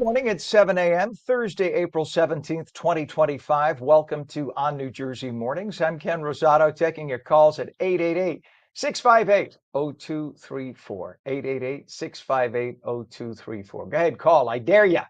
Morning at 7 a.m., Thursday, April 17th, 2025. Welcome to ONNJ Jersey Mornings. I'm Ken Rosato, taking your calls at 888-658-0234. 888-658-0234. Go ahead, call. I dare ya.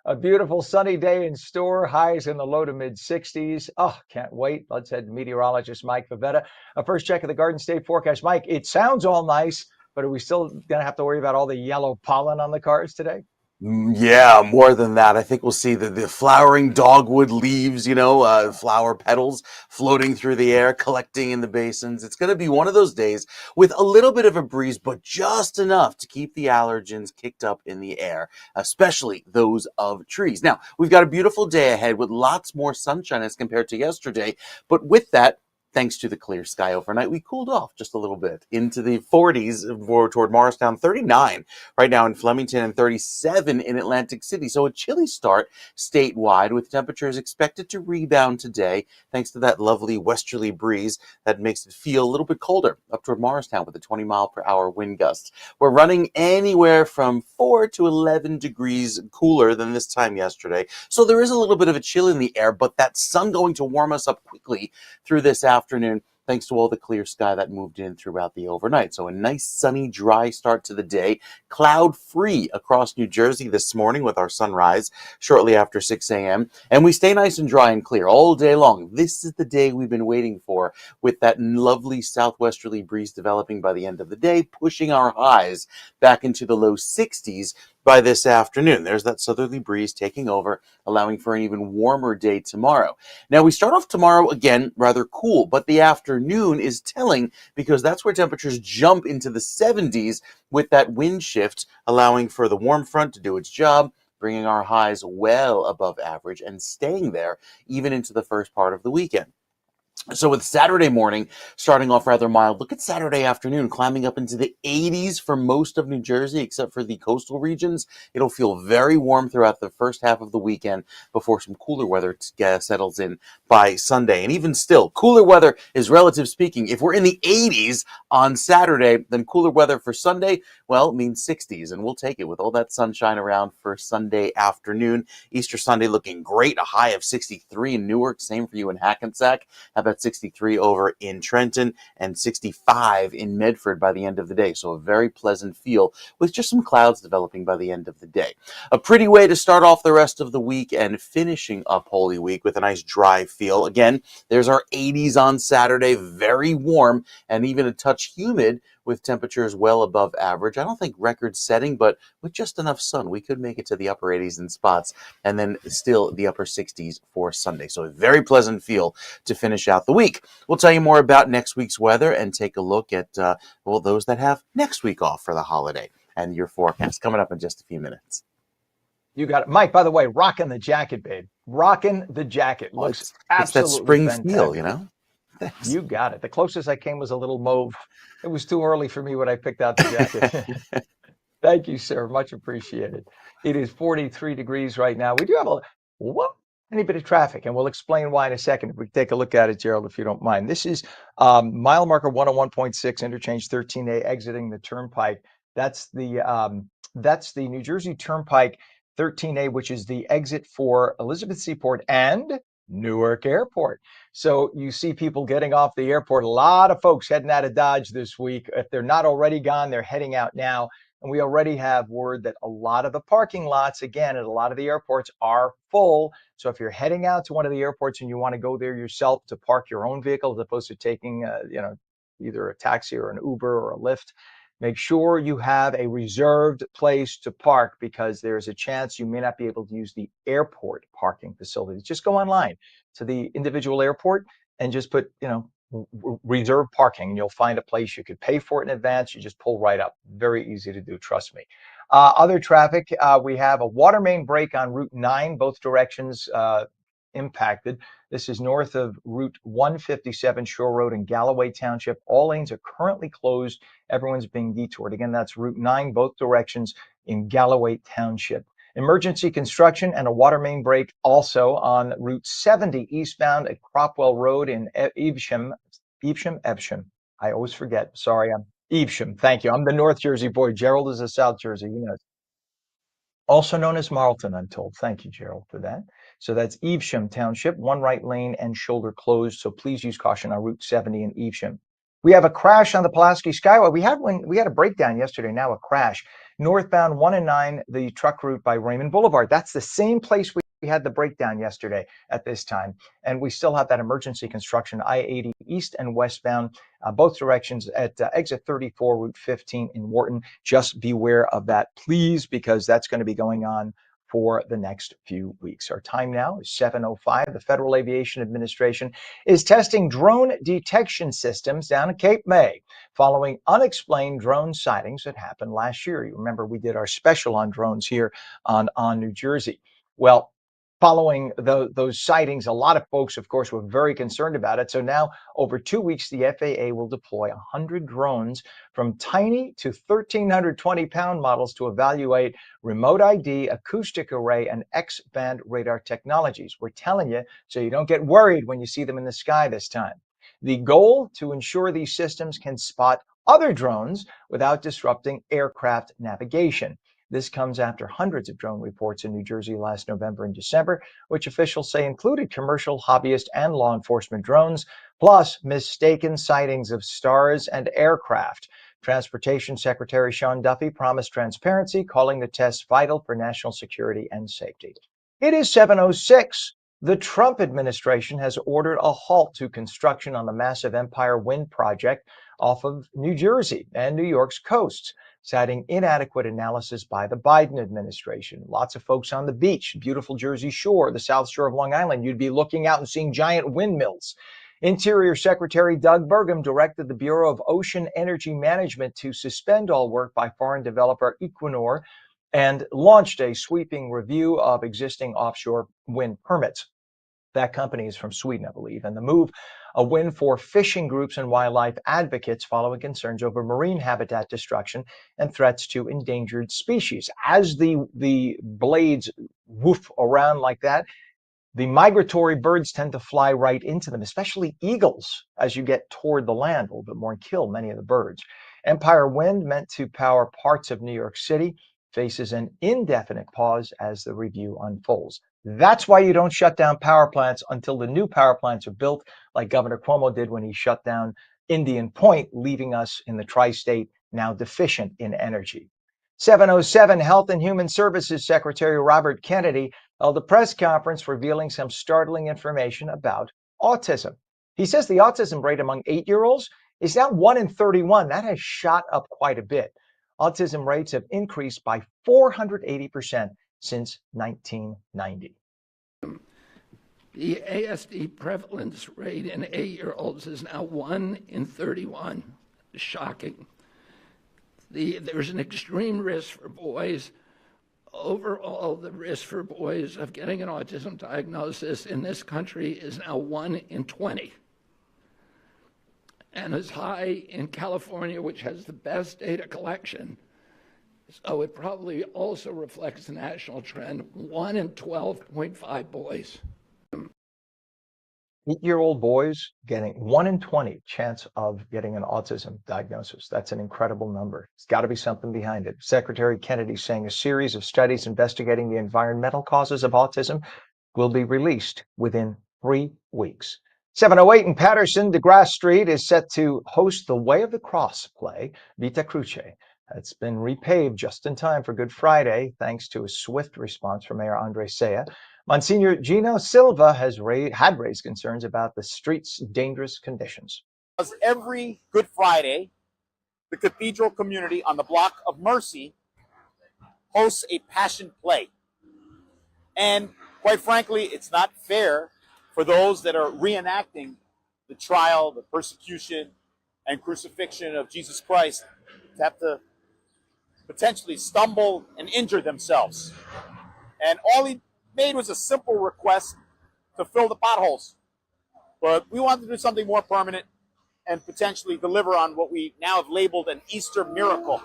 A beautiful sunny day in store, highs in the low to mid 60s. Oh, can't wait. Let's head to meteorologist Mike Favetta. A first check of the Garden State forecast. Mike, it sounds all nice, but are we still going to have to worry about all the yellow pollen on the cars today? Yeah, more than that. I think we'll see the flowering dogwood leaves, flower petals floating through the air, collecting in the basins. It's going to be one of those days with a little bit of a breeze, but just enough to keep the allergens kicked up in the air, especially those of trees. Now, we've got a beautiful day ahead with lots more sunshine as compared to yesterday, but with that, thanks to the clear sky overnight, we cooled off just a little bit into the 40s toward Morristown, 39 right now in Flemington, and 37 in Atlantic City. So a chilly start statewide, with temperatures expected to rebound today thanks to that lovely westerly breeze that makes it feel a little bit colder up toward Morristown with a 20-mile-per-hour wind gust. We're running anywhere from 4 to 11 degrees cooler than this time yesterday. So there is a little bit of a chill in the air, but that sun going to warm us up quickly through this afternoon, thanks to all the clear sky that moved in throughout the overnight. So a nice sunny, dry start to the day. Cloud free across New Jersey this morning with our sunrise shortly after 6 a.m. And we stay nice and dry and clear all day long. This is the day we've been waiting for, with that lovely southwesterly breeze developing by the end of the day, pushing our highs back into the low 60s by this afternoon. There's that southerly breeze taking over, allowing for an even warmer day tomorrow. Now, we start off tomorrow again rather cool, but the afternoon is telling, because that's where temperatures jump into the 70s with that wind shift, allowing for the warm front to do its job, bringing our highs well above average and staying there even into the first part of the weekend. So with Saturday morning starting off rather mild, look at Saturday afternoon climbing up into the 80s for most of New Jersey, except for the coastal regions. It'll feel very warm throughout the first half of the weekend before some cooler weather settles in by Sunday. And even still, cooler weather is relative speaking. If we're in the 80s on Saturday, then cooler weather for Sunday, well, it means 60s. And we'll take it with all that sunshine around for Sunday afternoon. Easter Sunday looking great, a high of 63 in Newark. Same for you in Hackensack. How about 63 over in Trenton and 65 in Medford by the end of the day. So a very pleasant feel with just some clouds developing by the end of the day. A pretty way to start off the rest of the week and finishing up Holy Week with a nice dry feel. Again, there's our 80s on Saturday, very warm and even a touch humid with temperatures well above average. I don't think record setting, but with just enough sun, we could make it to the upper 80s in spots, and then still the upper 60s for Sunday. So a very pleasant feel to finish out the week. We'll tell you more about next week's weather and take a look at, those that have next week off for the holiday and your forecast coming up in just a few minutes. You got it. Mike, by the way, rocking the jacket, babe. Rocking the jacket. Oh, Looks it's that absolutely spring feel, fantastic. Thanks. You got it. The closest I came was a little mauve. It was too early for me when I picked out the jacket. Thank you, sir. Much appreciated. It is 43 degrees right now. We do have a what? Any bit of traffic, and we'll explain why in a second. If we take a look at it, Gerald, if you don't mind. This is mile marker 101.6, interchange 13A, exiting the turnpike. That's the New Jersey Turnpike 13A, which is the exit for Elizabeth Seaport and Newark Airport. So you see people getting off the airport. A lot of folks heading out of Dodge this week. If they're not already gone, they're heading out now. And we already have word that a lot of the parking lots, again, at a lot of the airports are full. So if you're heading out to one of the airports and you want to go there yourself to park your own vehicle, as opposed to taking, either a taxi or an Uber or a Lyft, make sure you have a reserved place to park, because there's a chance you may not be able to use the airport parking facilities. Just go online to the individual airport and just put, reserve parking, and you'll find a place. You could pay for it in advance. You just pull right up. Very easy to do, trust me. Other traffic, we have a water main break on Route 9, both directions impacted. This is north of Route 157 Shore Road in Galloway Township. All lanes are currently closed. Everyone's being detoured. Again, that's Route 9, both directions in Galloway Township. Emergency construction and a water main break also on Route 70 eastbound at Cropwell Road in Evesham. Evesham. I always forget. Sorry, I'm Evesham. Thank you. I'm the North Jersey boy. Gerald is a South Jersey. Also known as Marlton, I'm told. Thank you, Gerald, for that. So that's Evesham Township, one right lane and shoulder closed. So please use caution on Route 70 in Evesham. We have a crash on the Pulaski Skyway. We had a breakdown yesterday, now a crash. Northbound 1 and 9, the truck route by Raymond Boulevard. That's the same place we had the breakdown yesterday at this time. And we still have that emergency construction, I-80 east and westbound, both directions at exit 34, Route 15 in Wharton. Just beware of that, please, because that's going to be going on for the next few weeks. Our time now is 7:05. The Federal Aviation Administration is testing drone detection systems down at Cape May following unexplained drone sightings that happened last year. You remember we did our special on drones here on New Jersey. Well, following those sightings, a lot of folks, of course, were very concerned about it. So now, over 2 weeks, the FAA will deploy 100 drones from tiny to 1,320-pound models to evaluate remote ID, acoustic array, and X-band radar technologies. We're telling you so you don't get worried when you see them in the sky this time. The goal, to ensure these systems can spot other drones without disrupting aircraft navigation. This comes after hundreds of drone reports in New Jersey last November and December, which officials say included commercial, hobbyist, and law enforcement drones, plus mistaken sightings of stars and aircraft. Transportation Secretary Sean Duffy promised transparency, calling the tests vital for national security and safety. It is 7:06. The Trump administration has ordered a halt to construction on the massive Empire Wind project off of New Jersey and New York's coasts, citing inadequate analysis by the Biden administration. Lots of folks on the beach, beautiful Jersey Shore, the South Shore of Long Island, you'd be looking out and seeing giant windmills. Interior Secretary Doug Burgum directed the Bureau of Ocean Energy Management to suspend all work by foreign developer Equinor and launched a sweeping review of existing offshore wind permits. That company is from Sweden, I believe, and the move a win for fishing groups and wildlife advocates following concerns over marine habitat destruction and threats to endangered species. As the blades woof around like that, the migratory birds tend to fly right into them, especially eagles, as you get toward the land a little bit more and kill many of the birds. Empire Wind, meant to power parts of New York City, faces an indefinite pause as the review unfolds. That's why you don't shut down power plants until the new power plants are built, like Governor Cuomo did when he shut down Indian Point, leaving us in the tri-state now deficient in energy. 7:07, Health and Human Services Secretary Robert Kennedy held a press conference revealing some startling information about autism. He says the autism rate among 8-year-olds is now 1 in 31. That has shot up quite a bit. Autism rates have increased by 480% since 1990. The ASD prevalence rate in 8-year-olds is now 1 in 31. Shocking. There's an extreme risk for boys. Overall, the risk for boys of getting an autism diagnosis in this country is now 1 in 20. And as high in California, which has the best data collection. So it probably also reflects the national trend, 1 in 12.5 boys. 8-year-old boys getting 1 in 20 chance of getting an autism diagnosis. That's an incredible number. It's got to be something behind it. Secretary Kennedy saying a series of studies investigating the environmental causes of autism will be released within 3 weeks. 7:08 in Patterson, DeGrasse Street is set to host the Way of the Cross play, Vita Cruce. It's been repaved just in time for Good Friday, thanks to a swift response from Mayor Andre Saya. Monsignor Gino Silva had raised concerns about the street's dangerous conditions. Every Good Friday, the cathedral community on the block of Mercy hosts a passion play. And quite frankly, it's not fair for those that are reenacting the trial, the persecution, and crucifixion of Jesus Christ to have to potentially stumble and injure themselves. And all he made was a simple request to fill the potholes. But we wanted to do something more permanent and potentially deliver on what we now have labeled an Easter miracle.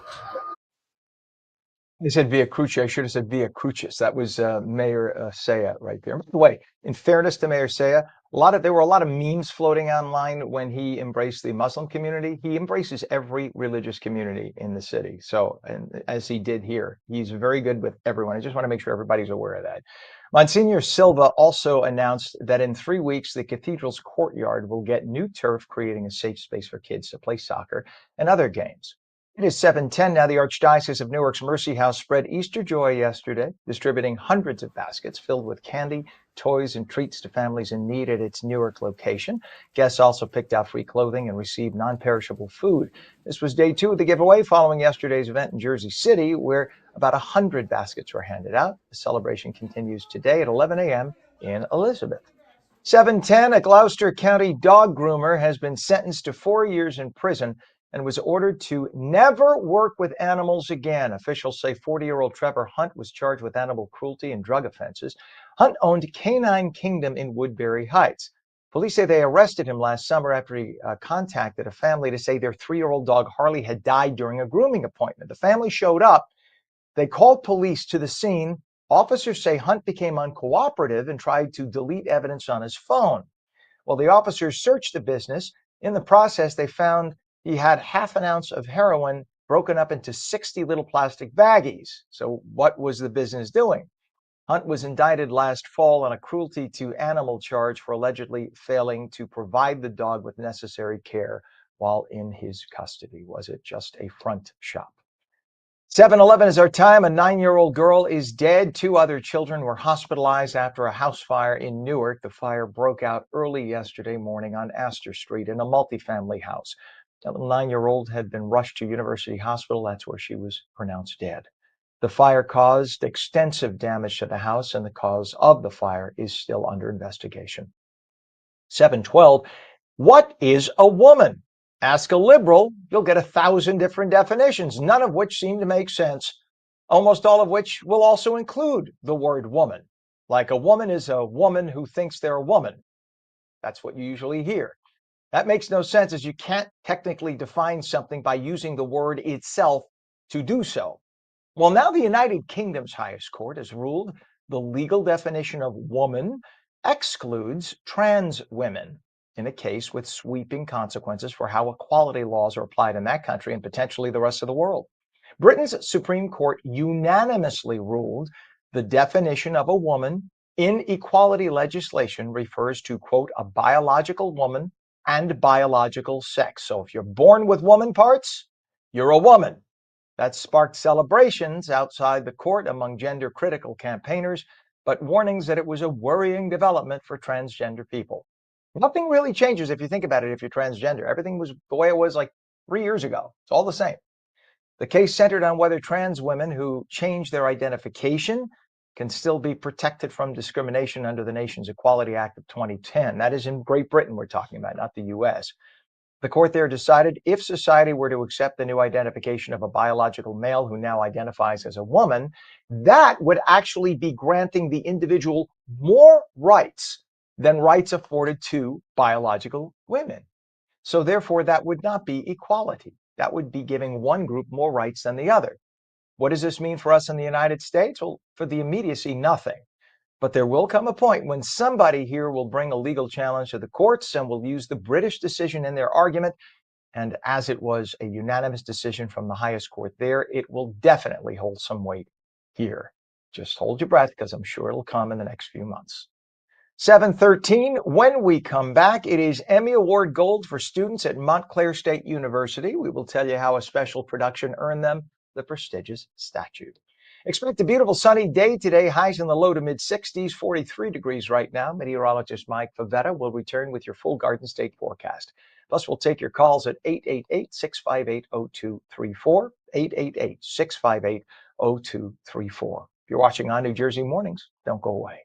I said Via Cruce. I should have said Via Crucis. That was Mayor Saya right there. By the way, in fairness to Mayor Saya, There were a lot of memes floating online when he embraced the Muslim community. He embraces every religious community in the city. So, and as he did here, he's very good with everyone. I just want to make sure everybody's aware of that. Monsignor Silva also announced that in 3 weeks, the cathedral's courtyard will get new turf, creating a safe space for kids to play soccer and other games. It is 7:10 now. The Archdiocese of Newark's Mercy House spread Easter joy yesterday, distributing hundreds of baskets filled with candy, toys, and treats to families in need at its Newark location. Guests also picked out free clothing and received non-perishable food. This was day 2 of the giveaway following yesterday's event in Jersey City, where about 100 baskets were handed out. The celebration continues today at 11 a.m. in Elizabeth. 7:10, a Gloucester County dog groomer has been sentenced to 4 years in prison and was ordered to never work with animals again. Officials say 40-year-old Trevor Hunt was charged with animal cruelty and drug offenses. Hunt owned Canine Kingdom in Woodbury Heights. Police say they arrested him last summer after he contacted a family to say their 3-year-old dog Harley had died during a grooming appointment. The family showed up. They called police to the scene. Officers say Hunt became uncooperative and tried to delete evidence on his phone. Well, the officers searched the business. In the process, they found he had half an ounce of heroin broken up into 60 little plastic baggies. So what was the business doing? Hunt was indicted last fall on a cruelty to animal charge for allegedly failing to provide the dog with necessary care while in his custody. Was it just a front shop? 7:11 is our time. A 9-year-old girl is dead. 2 other children were hospitalized after a house fire in Newark. The fire broke out early yesterday morning on Astor Street in a multifamily house. The 9-year-old had been rushed to University Hospital. That's where she was pronounced dead. The fire caused extensive damage to the house, and the cause of the fire is still under investigation. 7:12, what is a woman? Ask a liberal, you'll get 1,000 different definitions, none of which seem to make sense, almost all of which will also include the word woman. Like a woman is a woman who thinks they're a woman. That's what you usually hear. That makes no sense, as you can't technically define something by using the word itself to do so. Well, now the United Kingdom's highest court has ruled the legal definition of woman excludes trans women, in a case with sweeping consequences for how equality laws are applied in that country and potentially the rest of the world. Britain's Supreme Court unanimously ruled the definition of a woman in equality legislation refers to, quote, a biological woman and biological sex. So if you're born with woman parts, you're a woman. That sparked celebrations outside the court among gender-critical campaigners, but warnings that it was a worrying development for transgender people. Nothing really changes if you think about it if you're transgender. Everything was the way it was like 3 years ago. It's all the same. The case centered on whether trans women who change their identification can still be protected from discrimination under the nation's Equality Act of 2010. That is in Great Britain we're talking about, not the U.S. The court there decided if society were to accept the new identification of a biological male who now identifies as a woman, that would actually be granting the individual more rights than rights afforded to biological women. So therefore, that would not be equality. That would be giving one group more rights than the other. What does this mean for us in the United States? Well, for the immediacy, nothing. But there will come a point when somebody here will bring a legal challenge to the courts and will use the British decision in their argument. And as it was a unanimous decision from the highest court there, it will definitely hold some weight here. Just hold your breath, because I'm sure it'll come in the next few months. 7:13, when we come back, it is Emmy Award Gold for students at Montclair State University. We will tell you how a special production earned them the prestigious statue. Expect a beautiful sunny day today, highs in the low to mid-60s, 43 degrees right now. Meteorologist Mike Favetta will return with your full Garden State forecast. Plus, we'll take your calls at 888-658-0234, 888-658-0234. If you're watching ONNJ Mornings, don't go away.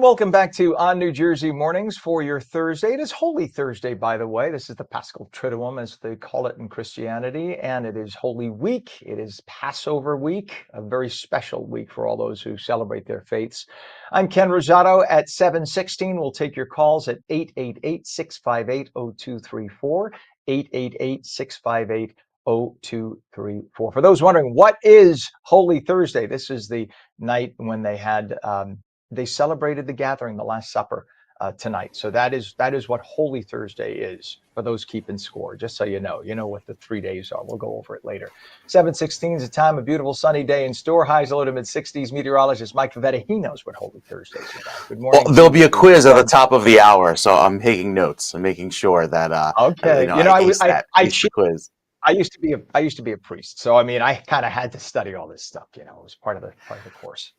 welcome back to ONNJ Mornings for your Thursday. It is Holy Thursday, by the way. This is the Paschal Triduum, as they call it in Christianity, and it is Holy Week. It is Passover week, a very special week for all those who celebrate their faiths. I'm Ken Rosato at 7:16. We'll take your calls at 888-658-0234, 888-658-0234. For those wondering, what is Holy Thursday? This is the night when they celebrated the gathering, the Last Supper, tonight. So that is what Holy Thursday is for those keeping score. Just so you know what the 3 days are. We'll go over it later. 7:16 is a time, a beautiful sunny day in store. Highs low to mid 60s. Meteorologist Mike Favetta, he knows what Holy Thursday is about. Good morning. Well, there'll be a quiz at the top of the hour, so I'm taking notes. I'm making sure that okay. I ace the quiz. I used to be a priest, so I mean, I kind of had to study all this stuff. It was part of the course.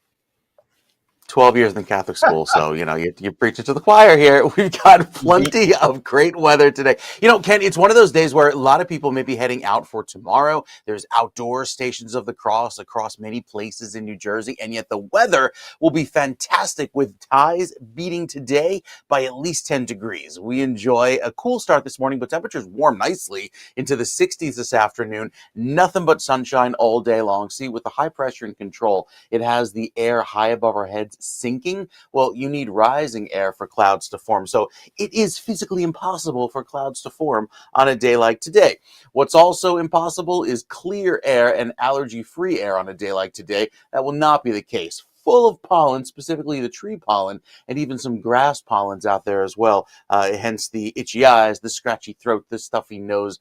12 years in Catholic school, so you're preaching to the choir here. We've got plenty of great weather today. Ken, it's one of those days where a lot of people may be heading out for tomorrow. There's outdoor stations of the cross across many places in New Jersey, and yet the weather will be fantastic with highs beating today by at least 10 degrees. We enjoy a cool start this morning, but temperatures warm nicely into the 60s this afternoon. Nothing but sunshine all day long. See, with the high pressure in control, it has the air high above our heads sinking. Well, you need rising air for clouds to form. So it is physically impossible for clouds to form on a day like today. What's also impossible is clear air and allergy-free air on a day like today. That will not be the case. Full of pollen, specifically the tree pollen, and even some grass pollens out there as well. Hence the itchy eyes, the scratchy throat, the stuffy nose.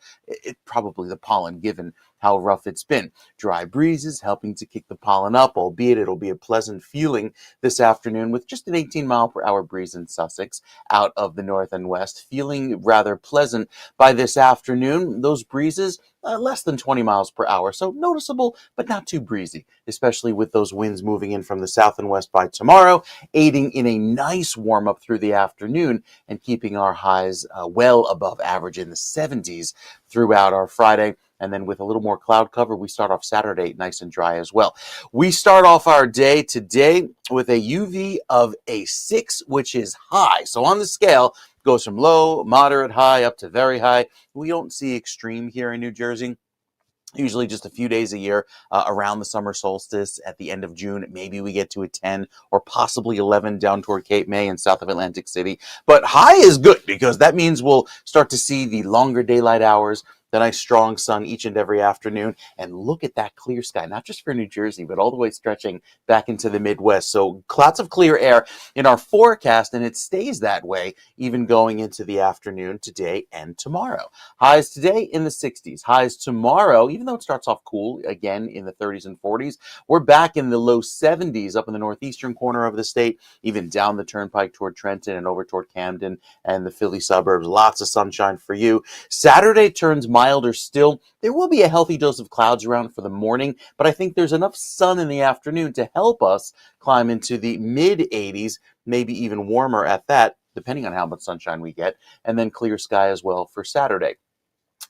Probably the pollen, given how rough it's been. Dry breezes helping to kick the pollen up, albeit it'll be a pleasant feeling this afternoon with just an 18-mile-per-hour breeze in Sussex out of the north and west. Feeling rather pleasant by this afternoon. Those breezes less than 20 miles per hour, so noticeable, but not too breezy, especially with those winds moving in from the south and west by tomorrow, aiding in a nice warm-up through the afternoon and keeping our highs well above average in the 70s throughout our Friday. And then with a little more cloud cover, we start off Saturday nice and dry as well. We start off our day today with a UV of a 6, which is high. So on the scale, goes from low, moderate, high, up to very high. We don't see extreme here in New Jersey. Usually just a few days a year around the summer solstice at the end of June. Maybe we get to a 10 or possibly 11 down toward Cape May and south of Atlantic City. But high is good because that means we'll start to see the longer daylight hours, the nice strong sun each and every afternoon. And look at that clear sky, not just for New Jersey, but all the way stretching back into the Midwest. So lots of clear air in our forecast, and it stays that way even going into the afternoon today and tomorrow. Highs today in the 60s. Highs tomorrow, even though it starts off cool, again in the 30s and 40s, we're back in the low 70s up in the northeastern corner of the state, even down the turnpike toward Trenton and over toward Camden and the Philly suburbs. Lots of sunshine for you. Saturday turns milder still. There will be a healthy dose of clouds around for the morning, but I think there's enough sun in the afternoon to help us climb into the mid 80s, maybe even warmer at that, depending on how much sunshine we get, and then clear sky as well for Saturday.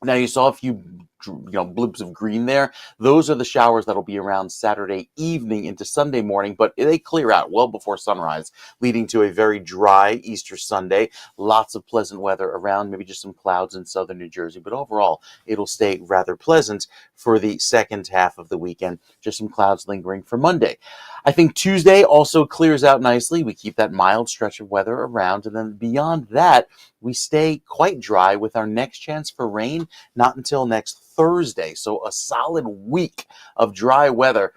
Now, you saw a few blips of green there. Those are the showers that'll be around Saturday evening into Sunday morning, but they clear out well before sunrise, leading to a very dry Easter Sunday. Lots of pleasant weather around, maybe just some clouds in southern New Jersey, but overall, it'll stay rather pleasant for the second half of the weekend. Just some clouds lingering for Monday. I think Tuesday also clears out nicely. We keep that mild stretch of weather around, and then beyond that, we stay quite dry with our next chance for rain not until next Thursday. So a solid week of dry weather,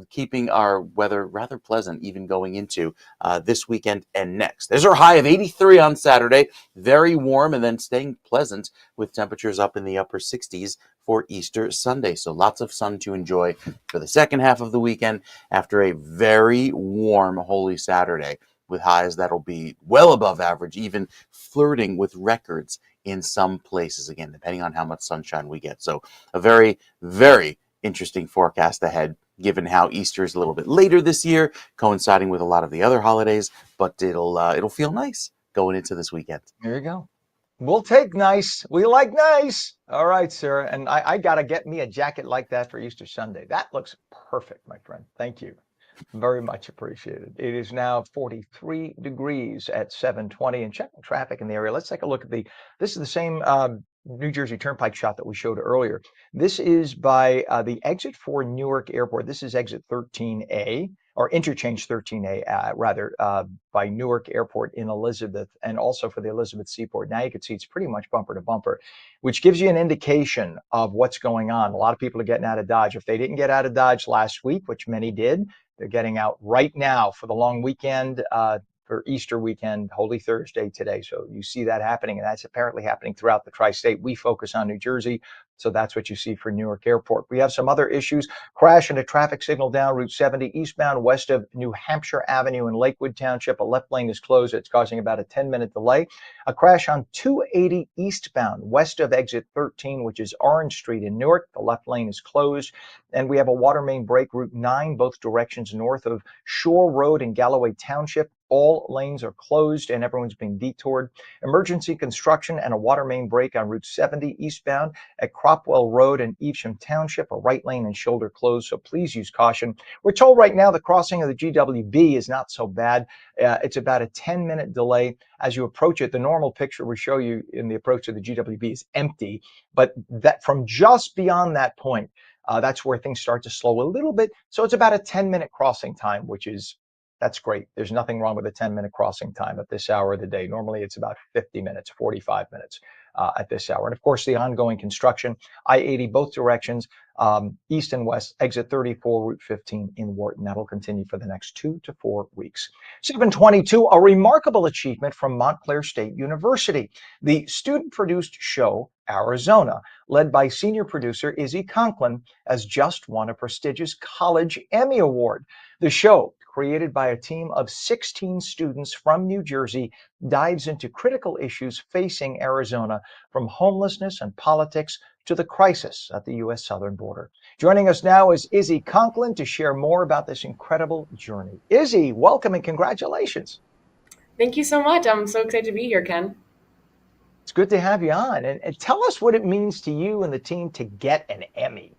keeping our weather rather pleasant even going into this weekend and next. There's our high of 83 on Saturday, very warm, and then staying pleasant with temperatures up in the upper 60s for Easter Sunday. So lots of sun to enjoy for the second half of the weekend after a very warm Holy Saturday, with highs that'll be well above average, even flirting with records in some places, again, depending on how much sunshine we get. So a very, very interesting forecast ahead, given how Easter is a little bit later this year, coinciding with a lot of the other holidays, but it'll feel nice going into this weekend. There you go. We'll take nice. We like nice. All right, sir. And I got to get me a jacket like that for Easter Sunday. That looks perfect, my friend. Thank you. Very much appreciated. It is now 43 degrees at 7:20 and checking traffic in the area. Let's take a look at this is the same New Jersey Turnpike shot that we showed earlier. This is by the exit for Newark Airport. This is exit 13A or interchange 13A, rather, by Newark Airport in Elizabeth and also for the Elizabeth Seaport. Now you can see it's pretty much bumper to bumper, which gives you an indication of what's going on. A lot of people are getting out of Dodge. If they didn't get out of Dodge last week, which many did, they're getting out right now for the long weekend, for Easter weekend, Holy Thursday today. So you see that happening, and that's apparently happening throughout the tri-state. We focus on New Jersey, so that's what you see for Newark Airport. We have some other issues. Crash and a traffic signal down Route 70 eastbound west of New Hampshire Avenue in Lakewood Township. A left lane is closed. It's causing about a 10-minute delay. A crash on 280 eastbound west of exit 13, which is Orange Street in Newark. The left lane is closed. And we have a water main break, Route 9, both directions north of Shore Road in Galloway Township. All lanes are closed and everyone's being detoured. Emergency construction and a water main break on Route 70 eastbound at Cropwell Road in Evesham Township. A right lane and shoulder closed, so please use caution. We're told right now the crossing of the GWB is not so bad. It's about a 10-minute delay as you approach it. The normal picture we show you in the approach to the GWB is empty, but that from just beyond that point, that's where things start to slow a little bit. So it's about a 10-minute crossing time, that's great. There's nothing wrong with a 10-minute crossing time at this hour of the day. Normally it's about 50 minutes, 45 minutes at this hour. And of course, the ongoing construction, I-80 both directions, east and west, exit 34, Route 15 in Wharton. That'll continue for the next 2 to 4 weeks. 7:22, a remarkable achievement from Montclair State University. The student-produced show, Arizona, led by senior producer Izzy Conklin, has just won a prestigious College Emmy Award. The show, created by a team of 16 students from New Jersey, dives into critical issues facing Arizona, from homelessness and politics to the crisis at the U.S. southern border. Joining us now is Izzy Conklin to share more about this incredible journey. Izzy, welcome and congratulations. Thank you so much. I'm so excited to be here, Ken. It's good to have you on. And tell us what it means to you and the team to get an Emmy.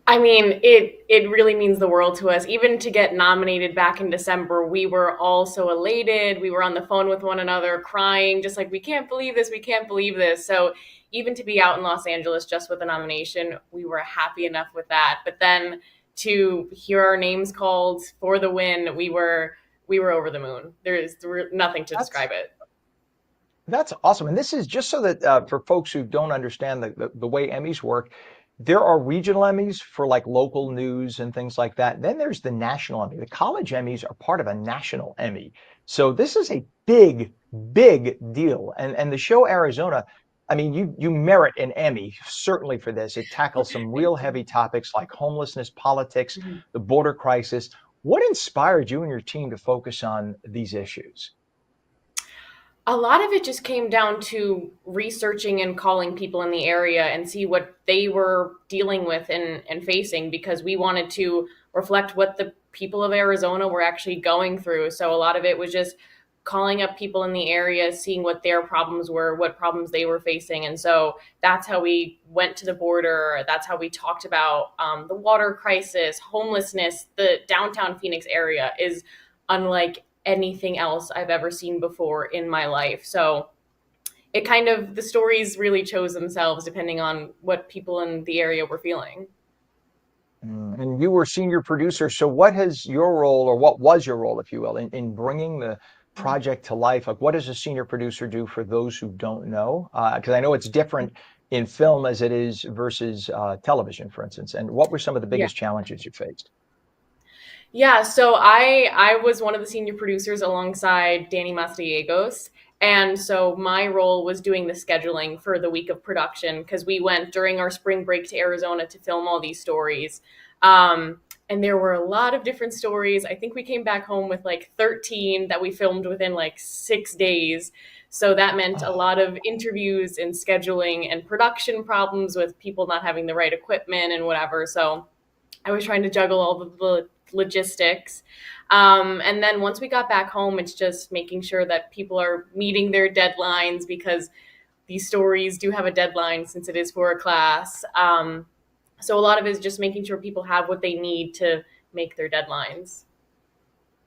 I mean, it really means the world to us. Even to get nominated back in December, we were all so elated. We were on the phone with one another crying, just like, we can't believe this, we can't believe this. So even to be out in Los Angeles just with a nomination, we were happy enough with that. But then to hear our names called for the win, we were over the moon. There's nothing to describe it. That's awesome. And this is just so that for folks who don't understand the way Emmys work, there are regional Emmys for like local news and things like that. Then there's the national Emmy. The college Emmys are part of a national Emmy. So this is a big, big deal. And the show Arizona, I mean, you merit an Emmy, certainly for this. It tackles some real heavy topics like homelessness, politics, the border crisis. What inspired you and your team to focus on these issues? A lot of it just came down to researching and calling people in the area and see what they were dealing with and facing, because we wanted to reflect what the people of Arizona were actually going through. So a lot of it was just calling up people in the area, seeing what their problems were, what problems they were facing. And so that's how we went to the border. That's how we talked about the water crisis, homelessness. The downtown Phoenix area is unlike anything else I've ever seen before in my life. So it kind of, the stories really chose themselves depending on what people in the area were feeling. And you were senior producer. So what has your role, or what was your role, if you will, in bringing the project to life? Like, what does a senior producer do for those who don't know? Because I know it's different in film as it is versus television, for instance. And what were some of the biggest challenges you faced? Yeah, so I was one of the senior producers alongside Danny Mastallegos. And so my role was doing the scheduling for the week of production, because we went during our spring break to Arizona to film all these stories. And there were a lot of different stories. I think we came back home with like 13 that we filmed within like 6 days. So that meant a lot of interviews and scheduling and production problems with people not having the right equipment and whatever. So I was trying to juggle all the logistics. And then once we got back home, it's just making sure that people are meeting their deadlines, because these stories do have a deadline since it is for a class. So a lot of it is just making sure people have what they need to make their deadlines.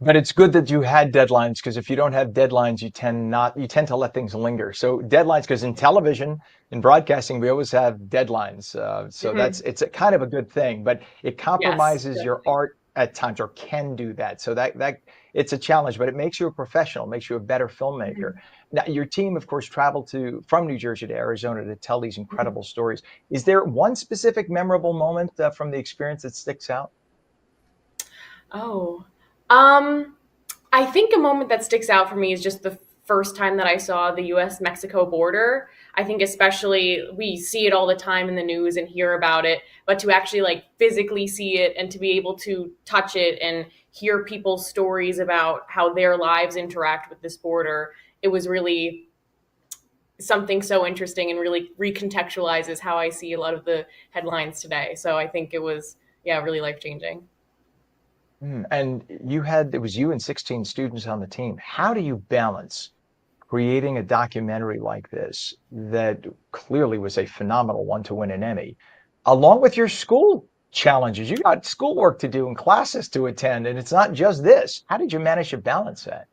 But it's good that you had deadlines, because if you don't have deadlines, you tend to let things linger. So deadlines, because in television, in broadcasting, we always have deadlines. So Hmm. it's a kind of a good thing, but it Yes, compromises your definitely. art at times, or can do that. So that it's a challenge, but it makes you a professional, makes you a better filmmaker. Mhm. Now, your team, of course, traveled from New Jersey to Arizona to tell these Mhm. incredible stories. Is there one specific memorable moment from the experience that sticks out? Oh, um, I think a moment that sticks out for me is just the first time that I saw the US Mexico border. I think especially we see it all the time in the news and hear about it, but to actually like physically see it and to be able to touch it and hear people's stories about how their lives interact with this border, it was really something so interesting and really recontextualizes how I see a lot of the headlines today. So I think it was, yeah, really life changing. And it was you and 16 students on the team. How do you balance creating a documentary like this that clearly was a phenomenal one to win an Emmy, along with your school challenges? You got schoolwork to do and classes to attend, and it's not just this. How did you manage to balance that?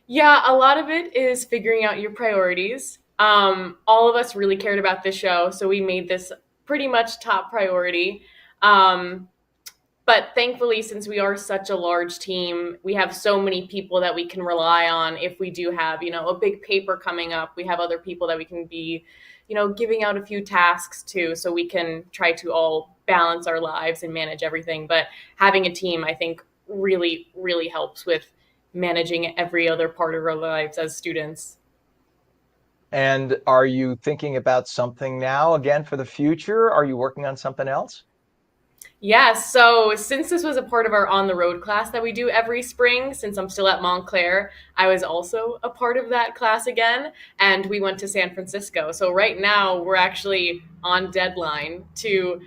Yeah, a lot of it is figuring out your priorities. All of us really cared about this show, so we made this pretty much top priority. Um, but thankfully, since we are such a large team, we have so many people that we can rely on. If we do have, a big paper coming up, we have other people that we can be, giving out a few tasks to, so we can try to all balance our lives and manage everything. But having a team, I think, really, really helps with managing every other part of our lives as students. And are you thinking about something now again for the future? Are you working on something else? Yeah, so since this was a part of our on the road class that we do every spring, since I'm still at Montclair, I was also a part of that class again, and we went to San Francisco. So right now we're actually on deadline to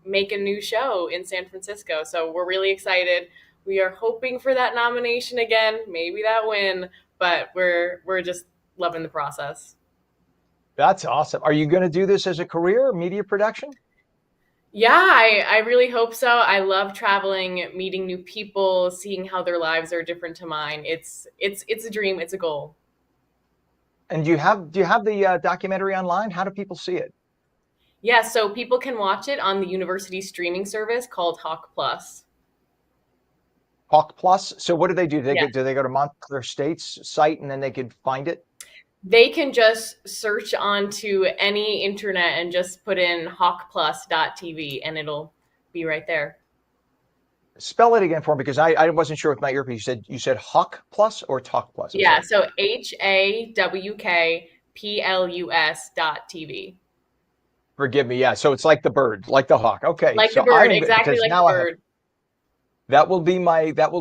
make a new show in San Francisco. So we're really excited. We are hoping for that nomination again, maybe that win, but we're just loving the process. That's awesome. Are you going to do this as a career, media production? Yeah, I really hope so. I love traveling, meeting new people, seeing how their lives are different to mine. It's a dream, it's a goal. And do you have the documentary online? How do people see it? Yeah, so people can watch it on the university streaming service called Hawk Plus. Hawk Plus. So what do they do? Yeah. Do they go to Montclair State's site and then they could find it? They can just search onto any internet and just put in hawkplus.tv and it'll be right there. Spell it again for me, because I wasn't sure with my earpiece. You said Hawk Plus or Talk Plus? I'm Yeah, sorry. so HAWKPLUS.tv. Forgive me. Yeah. So it's like the bird, like the hawk. Okay. Like the So bird, exactly because like the now I have, bird. that will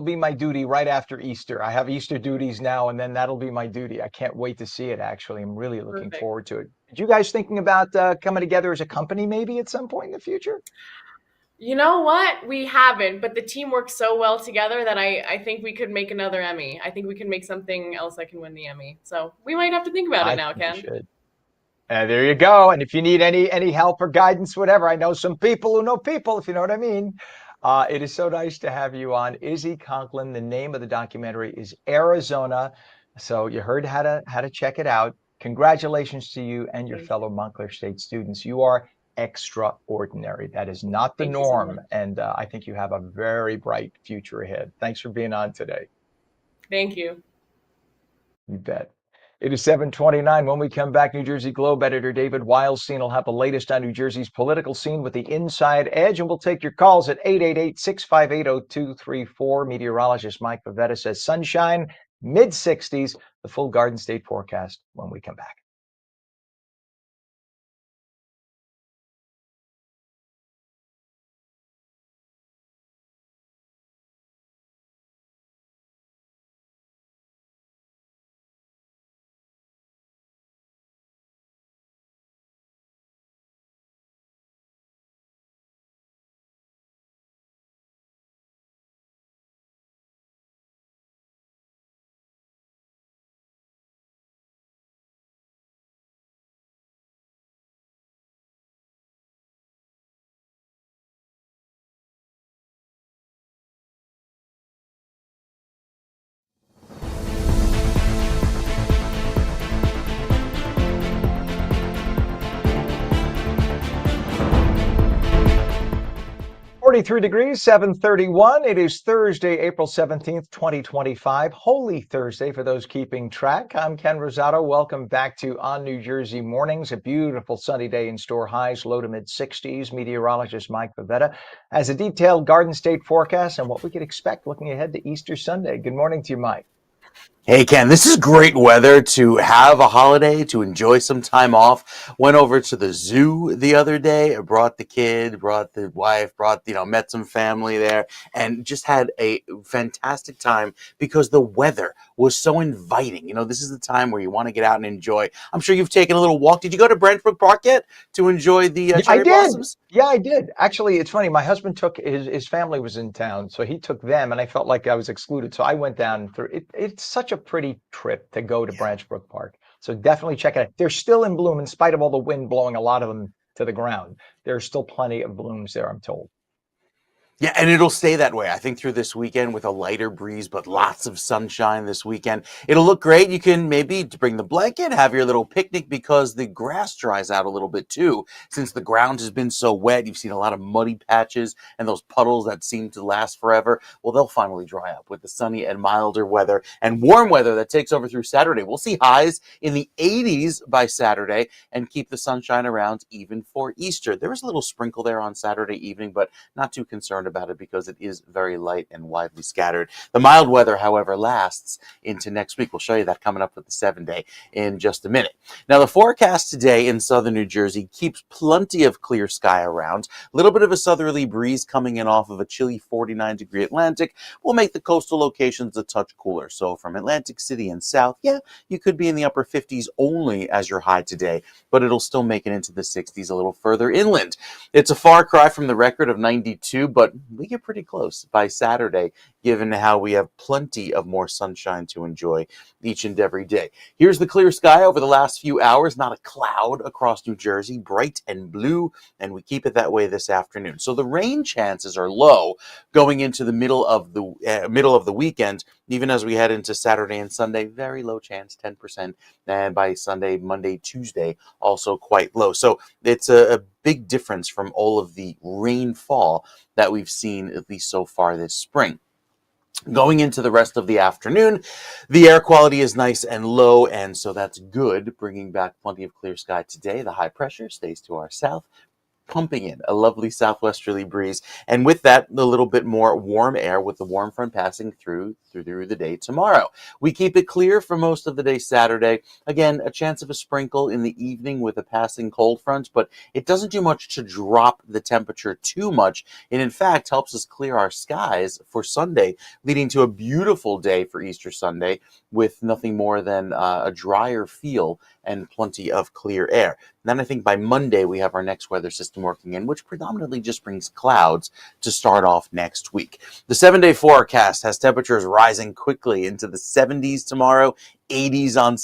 be my duty right after Easter. I have Easter duties now, and then that'll be my duty. I can't wait to see it, actually. I'm really looking Perfect. forward to it. Did you guys thinking about coming together as a company maybe at some point in the future? You know what? We haven't, but the team works so well together that I think we could make another Emmy. I think we could make something else that can win the Emmy. So we might have to think about it I now, think you Ken. should. There you go. And if you need any help or guidance, whatever, I know some people who know people, if you know what I mean. It is so nice to have you on. Izzy Conklin. The name of the documentary is Arizona. So you heard how to check it out. Congratulations to you and your Thank you. fellow Montclair State students. You are extraordinary. That is not the Thank you so norm, much. and I think you have a very bright future ahead. Thanks for being on today. Thank you. You bet. It is 7:29. When we come back, New Jersey Globe editor David Wildstein will have the latest on New Jersey's political scene with the Inside Edge, and we'll take your calls at 888-658-0234. Meteorologist Mike Favetta says sunshine, mid 60s, the full Garden State forecast when we come back. 23 degrees, 7:31. It is Thursday, April 17th, 2025. Holy Thursday for those keeping track. I'm Ken Rosato. Welcome back to On New Jersey Mornings. A beautiful sunny day in store. Highs low to mid 60s. Meteorologist Mike Favetta has a detailed Garden State forecast and what we could expect looking ahead to Easter Sunday. Good morning to you, Mike. Hey, Ken, this is great weather to have a holiday, to enjoy some time off. Went over to the zoo the other day. I brought the kid, brought the wife, met some family there, and just had a fantastic time because the weather was so inviting. This is the time where you want to get out and enjoy. I'm sure you've taken a little walk. Did you go to Brentbrook Park yet to enjoy the Yeah, I cherry did. blossoms? Yeah, I did. Actually, it's funny. My husband took his family was in town, so he took them, and I felt like I was excluded. So I went down through it. It's such a pretty trip to go to Branch Brook Park. So definitely check it out. They're still in bloom in spite of all the wind blowing a lot of them to the ground. There's still plenty of blooms there, I'm told. Yeah, and it'll stay that way. I think through this weekend with a lighter breeze, but lots of sunshine this weekend. It'll look great. You can maybe bring the blanket, have your little picnic because the grass dries out a little bit too. Since the ground has been so wet, you've seen a lot of muddy patches and those puddles that seem to last forever. Well, they'll finally dry up with the sunny and milder weather and warm weather that takes over through Saturday. We'll see highs in the 80s by Saturday and keep the sunshine around even for Easter. There was a little sprinkle there on Saturday evening, but not too concerned about it because it is very light and widely scattered. The mild weather, however, lasts into next week. We'll show you that coming up with the 7-day in just a minute. Now, the forecast today in southern New Jersey keeps plenty of clear sky around. A little bit of a southerly breeze coming in off of a chilly 49-degree Atlantic will make the coastal locations a touch cooler. So from Atlantic City and south, you could be in the upper 50s only as your high today, but it'll still make it into the 60s a little further inland. It's a far cry from the record of 92, but we get pretty close by Saturday, given how we have plenty of more sunshine to enjoy each and every day. Here's the clear sky over the last few hours. Not a cloud across New Jersey, bright and blue, and we keep it that way this afternoon. So the rain chances are low going into the middle of the weekend. Even as we head into Saturday and Sunday, very low chance, 10%. And by Sunday, Monday, Tuesday, also quite low. So it's a big difference from all of the rainfall that we've seen, at least so far this spring. Going into the rest of the afternoon, the air quality is nice and low, and so that's good, bringing back plenty of clear sky today. The high pressure stays to our south, pumping in a lovely southwesterly breeze, and with that, a little bit more warm air with the warm front passing through the day tomorrow. We keep it clear for most of the day Saturday. Again, a chance of a sprinkle in the evening with a passing cold front, but it doesn't do much to drop the temperature too much. It in fact helps us clear our skies for Sunday, leading to a beautiful day for Easter Sunday with nothing more than a drier feel and plenty of clear air. And then I think by Monday we have our next weather system working in, which predominantly just brings clouds to start off next week. The 7-day forecast has temperatures rising quickly into the 70s tomorrow, 80s on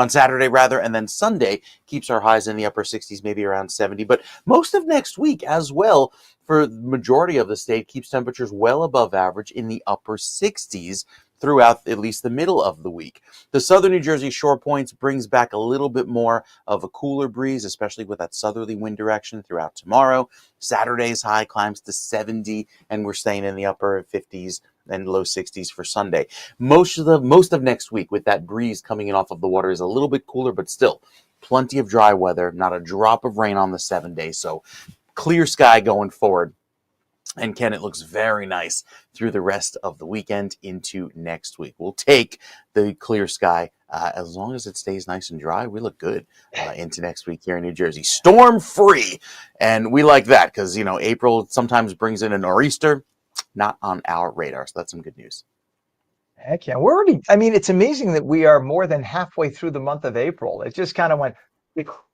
Saturday rather, and then Sunday keeps our highs in the upper 60s, maybe around 70. But most of next week as well, for the majority of the state, keeps temperatures well above average in the upper 60s throughout at least the middle of the week. The southern New Jersey shore points brings back a little bit more of a cooler breeze, especially with that southerly wind direction throughout tomorrow. Saturday's high climbs to 70, and we're staying in the upper 50s and low 60s for Sunday. Most of next week, with that breeze coming in off of the water, is a little bit cooler, but still plenty of dry weather, not a drop of rain on the 7 days. So clear sky going forward. And Ken, it looks very nice through the rest of the weekend into next week. We'll take the clear sky as long as it stays nice and dry. We look good into next week here in New Jersey. Storm free. And we like that because, April sometimes brings in a nor'easter. Not on our radar. So that's some good news. Heck yeah. It's amazing that we are more than halfway through the month of April. It just kind of went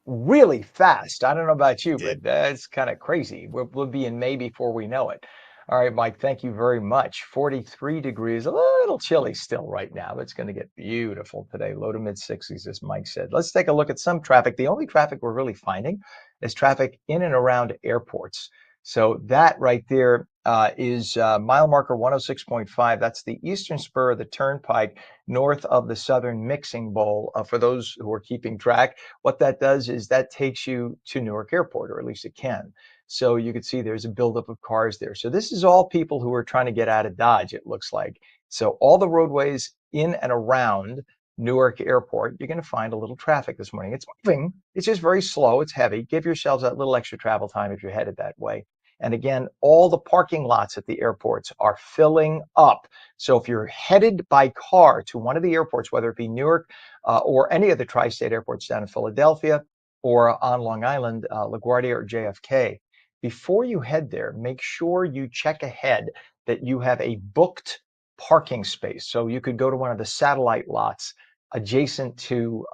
really fast. I don't know about you, but that's kind of crazy. We'll be in May before we know it. All right, Mike, thank you very much. 43 degrees, a little chilly still right now. It's going to get beautiful today, low to mid 60s, as Mike said. Let's take a look at some traffic. The only traffic we're really finding is traffic in and around airports. So that right there is mile marker 106.5. That's the eastern spur of the turnpike north of the southern mixing bowl. For those who are keeping track, what that does is that takes you to Newark Airport, or at least it can. So you could see there's a buildup of cars there. So this is all people who are trying to get out of Dodge, it looks like. So all the roadways in and around Newark Airport, you're going to find a little traffic this morning. It's moving. It's just very slow. It's heavy. Give yourselves a little extra travel time if you're headed that way. And again, all the parking lots at the airports are filling up. So if you're headed by car to one of the airports, whether it be Newark or any of the tri-state airports down in Philadelphia or on Long Island, LaGuardia or JFK, before you head there, make sure you check ahead that you have a booked parking space. So you could go to one of the satellite lots adjacent to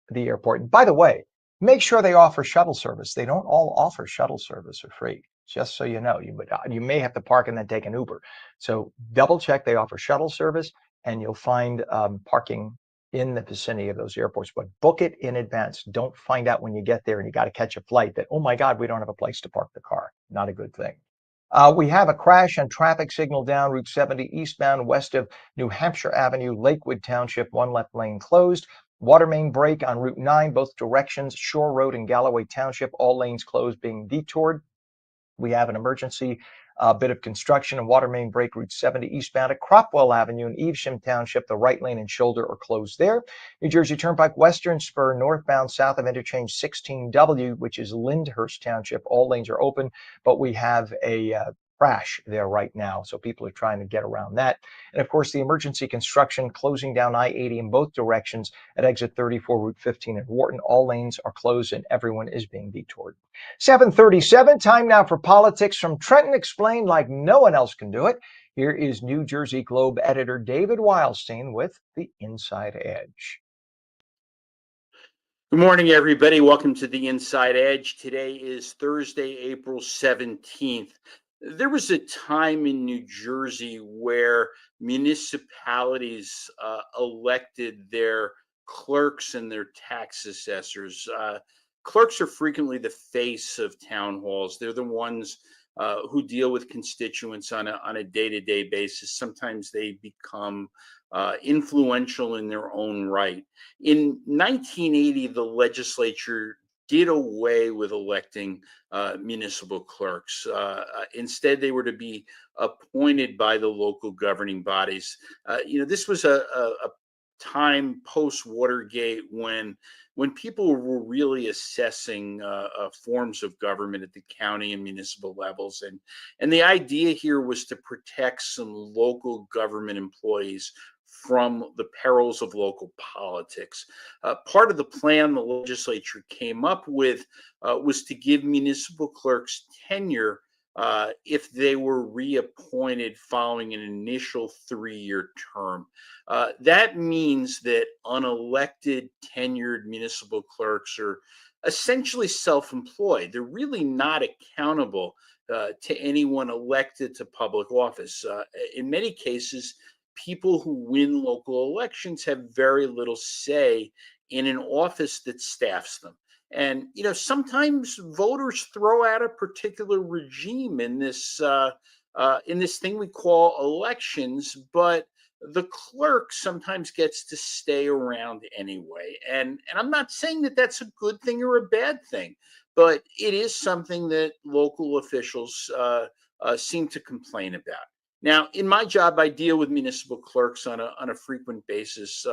the airport. And by the way, make sure they offer shuttle service. They don't all offer shuttle service for free. Just so you know, you may have to park and then take an Uber. So double check they offer shuttle service, and you'll find parking in the vicinity of those airports. But book it in advance. Don't find out when you get there and you got to catch a flight that, oh my God, we don't have a place to park the car. Not a good thing. We have a crash and traffic signal down Route 70 eastbound west of New Hampshire Avenue, Lakewood Township, one left lane closed. Water main break on Route 9, both directions, Shore Road and Galloway Township, all lanes closed, being detoured. We have an emergency bit of construction and water main break Route 70 eastbound at Cropwell Avenue in Evesham Township. The right lane and shoulder are closed there. New Jersey Turnpike Western Spur northbound south of interchange 16W, which is Lyndhurst Township. All lanes are open, but we have a crash there right now. So people are trying to get around that. And of course, the emergency construction closing down I-80 in both directions at exit 34, Route 15 in Wharton. All lanes are closed and everyone is being detoured. 7:37, time now for politics from Trenton explained like no one else can do it. Here is New Jersey Globe editor David Wildstein with the Inside Edge. Good morning, everybody. Welcome to the Inside Edge. Today is Thursday, April 17th. There was a time in New Jersey where municipalities elected their clerks and their tax assessors. Clerks are frequently the face of town halls. They're the ones who deal with constituents on a day-to-day basis. Sometimes they become influential in their own right. In 1980, the legislature did away with electing municipal clerks. Instead, they were to be appointed by the local governing bodies. This was a time post-Watergate when people were really assessing forms of government at the county and municipal levels. And the idea here was to protect some local government employees from the perils of local politics. Part of the plan the legislature came up with was to give municipal clerks tenure if they were reappointed following an initial 3-year term. That means that unelected, tenured municipal clerks are essentially self-employed. They're really not accountable to anyone elected to public office. In many cases, people who win local elections have very little say in an office that staffs them. And sometimes voters throw out a particular regime in this thing we call elections, but the clerk sometimes gets to stay around anyway. And I'm not saying that that's a good thing or a bad thing, but it is something that local officials seem to complain about. Now, in my job, I deal with municipal clerks on a frequent basis.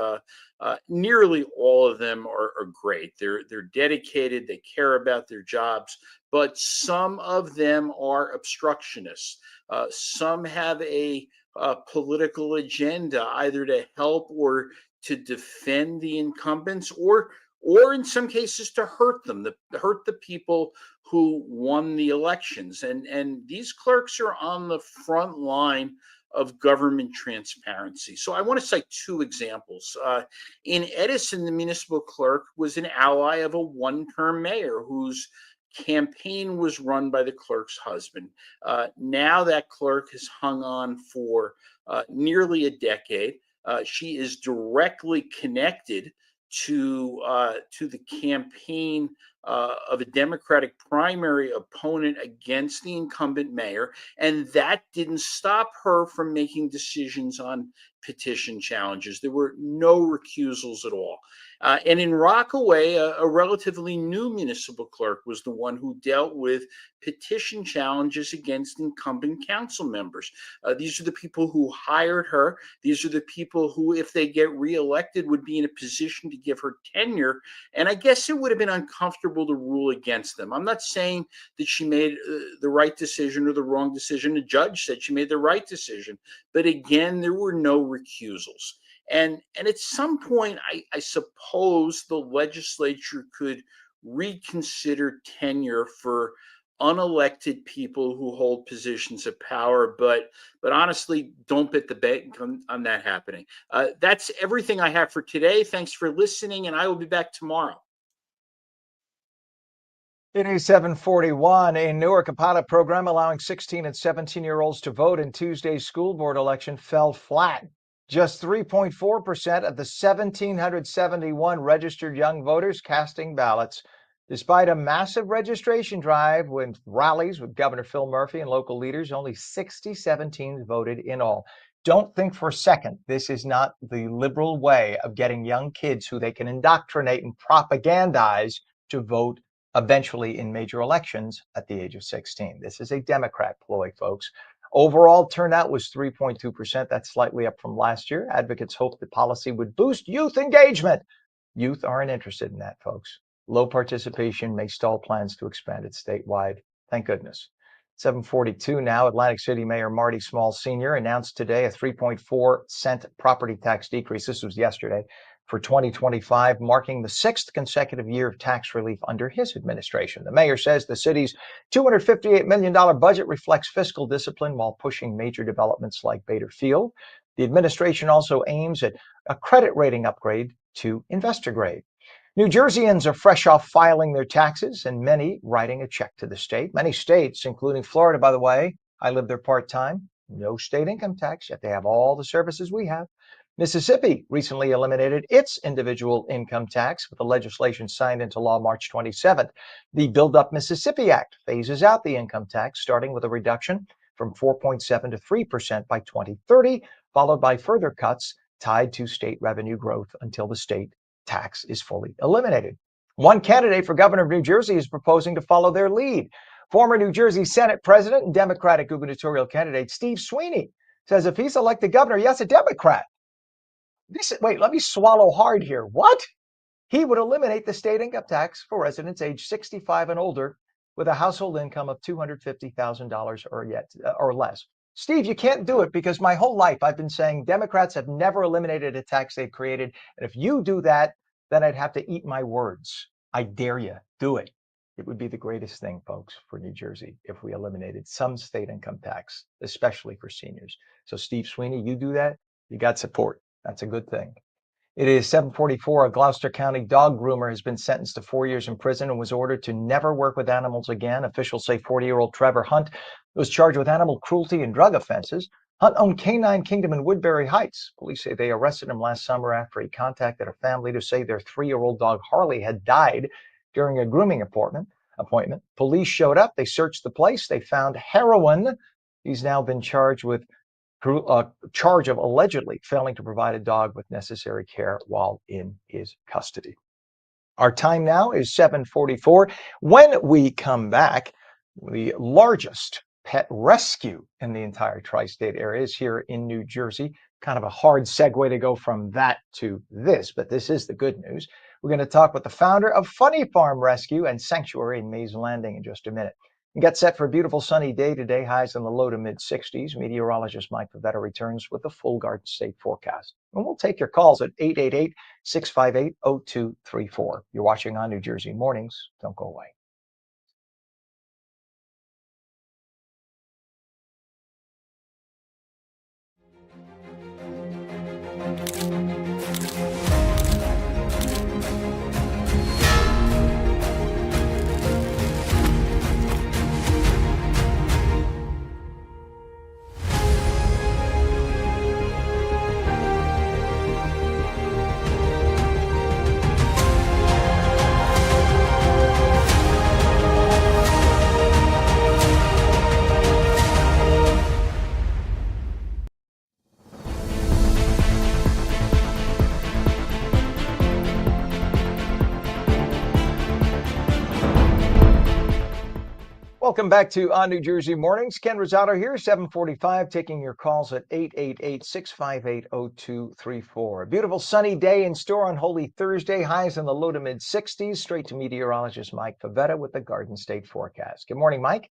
Nearly all of them are great. They're dedicated. They care about their jobs, but some of them are obstructionists. Some have a political agenda, either to help or to defend the incumbents, or in some cases to hurt them, to hurt the people who won the elections. And these clerks are on the front line of government transparency. So I want to cite two examples. In Edison, the municipal clerk was an ally of a one-term mayor whose campaign was run by the clerk's husband. Now that clerk has hung on for nearly a decade. She is directly connected to the campaign of a Democratic primary opponent against the incumbent mayor, and that didn't stop her from making decisions on petition challenges. There were no recusals at all. And in Rockaway, a relatively new municipal clerk was the one who dealt with petition challenges against incumbent council members. These are the people who hired her. These are the people who, if they get reelected, would be in a position to give her tenure. And I guess it would have been uncomfortable to rule against them. I'm not saying that she made the right decision or the wrong decision. The judge said she made the right decision. But again, there were no recusals. And at some point, I suppose the legislature could reconsider tenure for unelected people who hold positions of power. But honestly, don't bet the bank on that happening. That's everything I have for today. Thanks for listening, and I will be back tomorrow. It is 7:41. In Newark, a pilot program allowing 16 and 17-year-olds to vote in Tuesday's school board election fell flat. Just 3.4% of the 1,771 registered young voters casting ballots. Despite a massive registration drive with rallies with Governor Phil Murphy and local leaders, only 67 teams voted in all. Don't think for a second this is not the liberal way of getting young kids who they can indoctrinate and propagandize to vote eventually in major elections at the age of 16. This is a Democrat ploy, folks. Overall turnout was 3.2%. That's slightly up from last year. Advocates hope the policy would boost youth engagement. Youth aren't interested in that, folks. Low participation may stall plans to expand it statewide. Thank goodness. 7:42 now. Atlantic City Mayor Marty Small Sr. announced today a 3.4-cent property tax decrease. This was yesterday for 2025, marking the sixth consecutive year of tax relief under his administration. The mayor says the city's $258 million budget reflects fiscal discipline while pushing major developments like Bader Field. The administration also aims at a credit rating upgrade to investor grade. New Jerseyans are fresh off filing their taxes and many writing a check to the state. Many states, including Florida, by the way, I live there part-time, no state income tax, yet they have all the services we have. Mississippi recently eliminated its individual income tax with the legislation signed into law March 27th. The Build Up Mississippi Act phases out the income tax, starting with a reduction from 4.7% to 3% by 2030, followed by further cuts tied to state revenue growth until the state tax is fully eliminated. One candidate for governor of New Jersey is proposing to follow their lead. Former New Jersey Senate President and Democratic gubernatorial candidate Steve Sweeney says if he's elected governor, yes, a Democrat. Wait, let me swallow hard here. What? He would eliminate the state income tax for residents age 65 and older with a household income of $250,000 or less. Steve, you can't do it because my whole life I've been saying Democrats have never eliminated a tax they've created. And if you do that, then I'd have to eat my words. I dare you. Do it. It would be the greatest thing, folks, for New Jersey if we eliminated some state income tax, especially for seniors. So Steve Sweeney, you do that, you got support. That's a good thing. It is 7:44. A Gloucester County dog groomer has been sentenced to 4 years in prison and was ordered to never work with animals again. Officials say 40-year-old Trevor Hunt was charged with animal cruelty and drug offenses. Hunt owned Canine Kingdom in Woodbury Heights. Police say they arrested him last summer after he contacted a family to say their 3-year-old dog Harley had died during a grooming appointment. Police showed up. They searched the place. They found heroin. He's now been charged with charge of allegedly failing to provide a dog with necessary care while in his custody. Our time now is 7:44. When we come back, the largest pet rescue in the entire tri-state area is here in New Jersey. Kind of a hard segue to go from that to this, but this is the good news. We're going to talk with the founder of Funny Farm Rescue and Sanctuary in Mays Landing in just a minute. Get set for a beautiful sunny day today, highs in the low to mid 60s. Meteorologist Mike Favetta returns with the full Garden State forecast. And we'll take your calls at 888-658-0234. You're watching on New Jersey Mornings. Don't go away. Welcome back to ONNJ Mornings. Ken Rosato here, 745, taking your calls at 888-658-0234. A beautiful sunny day in store on Holy Thursday. Highs in the low to mid 60s. Straight to meteorologist Mike Favetta with the Garden State forecast. Good morning, Mike.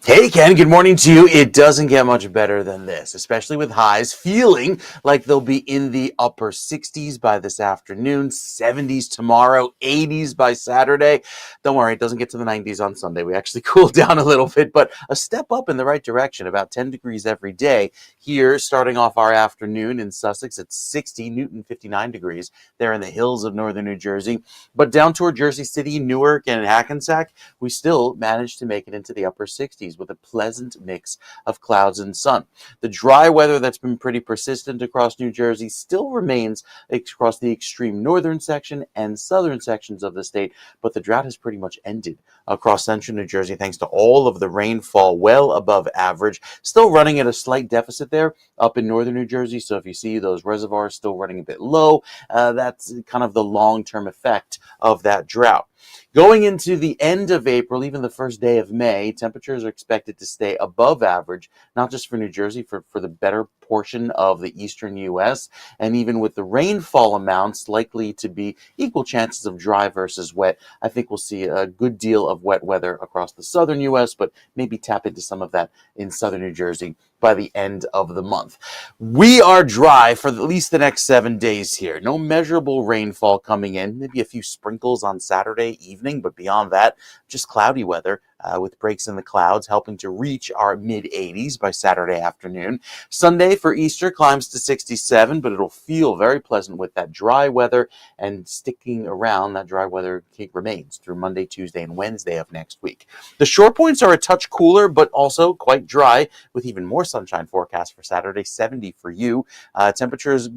Hey, Ken, good morning to you. It doesn't get much better than this, especially with highs feeling like they'll be in the upper 60s by this afternoon, 70s tomorrow, 80s by Saturday. Don't worry, it doesn't get to the 90s on Sunday. We actually cool down a little bit, but a step up in the right direction, about 10 degrees every day. Here, starting off our afternoon in Sussex at 60, Newton 59 degrees. There in the hills of northern New Jersey. But down toward Jersey City, Newark, and Hackensack, we still managed to make it into the upper 60s with a pleasant mix of clouds and sun. The dry weather that's been pretty persistent across New Jersey still remains across the extreme northern section and southern sections of the state, but the drought has pretty much ended across central New Jersey thanks to all of the rainfall well above average. Still running at a slight deficit there up in northern New Jersey, so if you see those reservoirs still running a bit low, that's kind of the long-term effect of that drought. Going into the end of April, even the first day of May, temperatures are expected to stay above average, not just for New Jersey, for the better portion of the eastern U.S., and even with the rainfall amounts likely to be equal chances of dry versus wet, I think we'll see a good deal of wet weather across the southern U.S., but maybe tap into some of that in southern New Jersey by the end of the month. We are dry for at least the next 7 days here. No measurable rainfall coming in, maybe a few sprinkles on Saturday evening, but beyond that, just cloudy weather with breaks in the clouds, helping to reach our mid-80s by Saturday afternoon. Sunday for Easter climbs to 67, but it'll feel very pleasant with that dry weather, and sticking around, that dry weather remains through Monday, Tuesday, and Wednesday of next week. The short points are a touch cooler, but also quite dry, with even more sunshine forecast for Saturday, 70 for you. Temperatures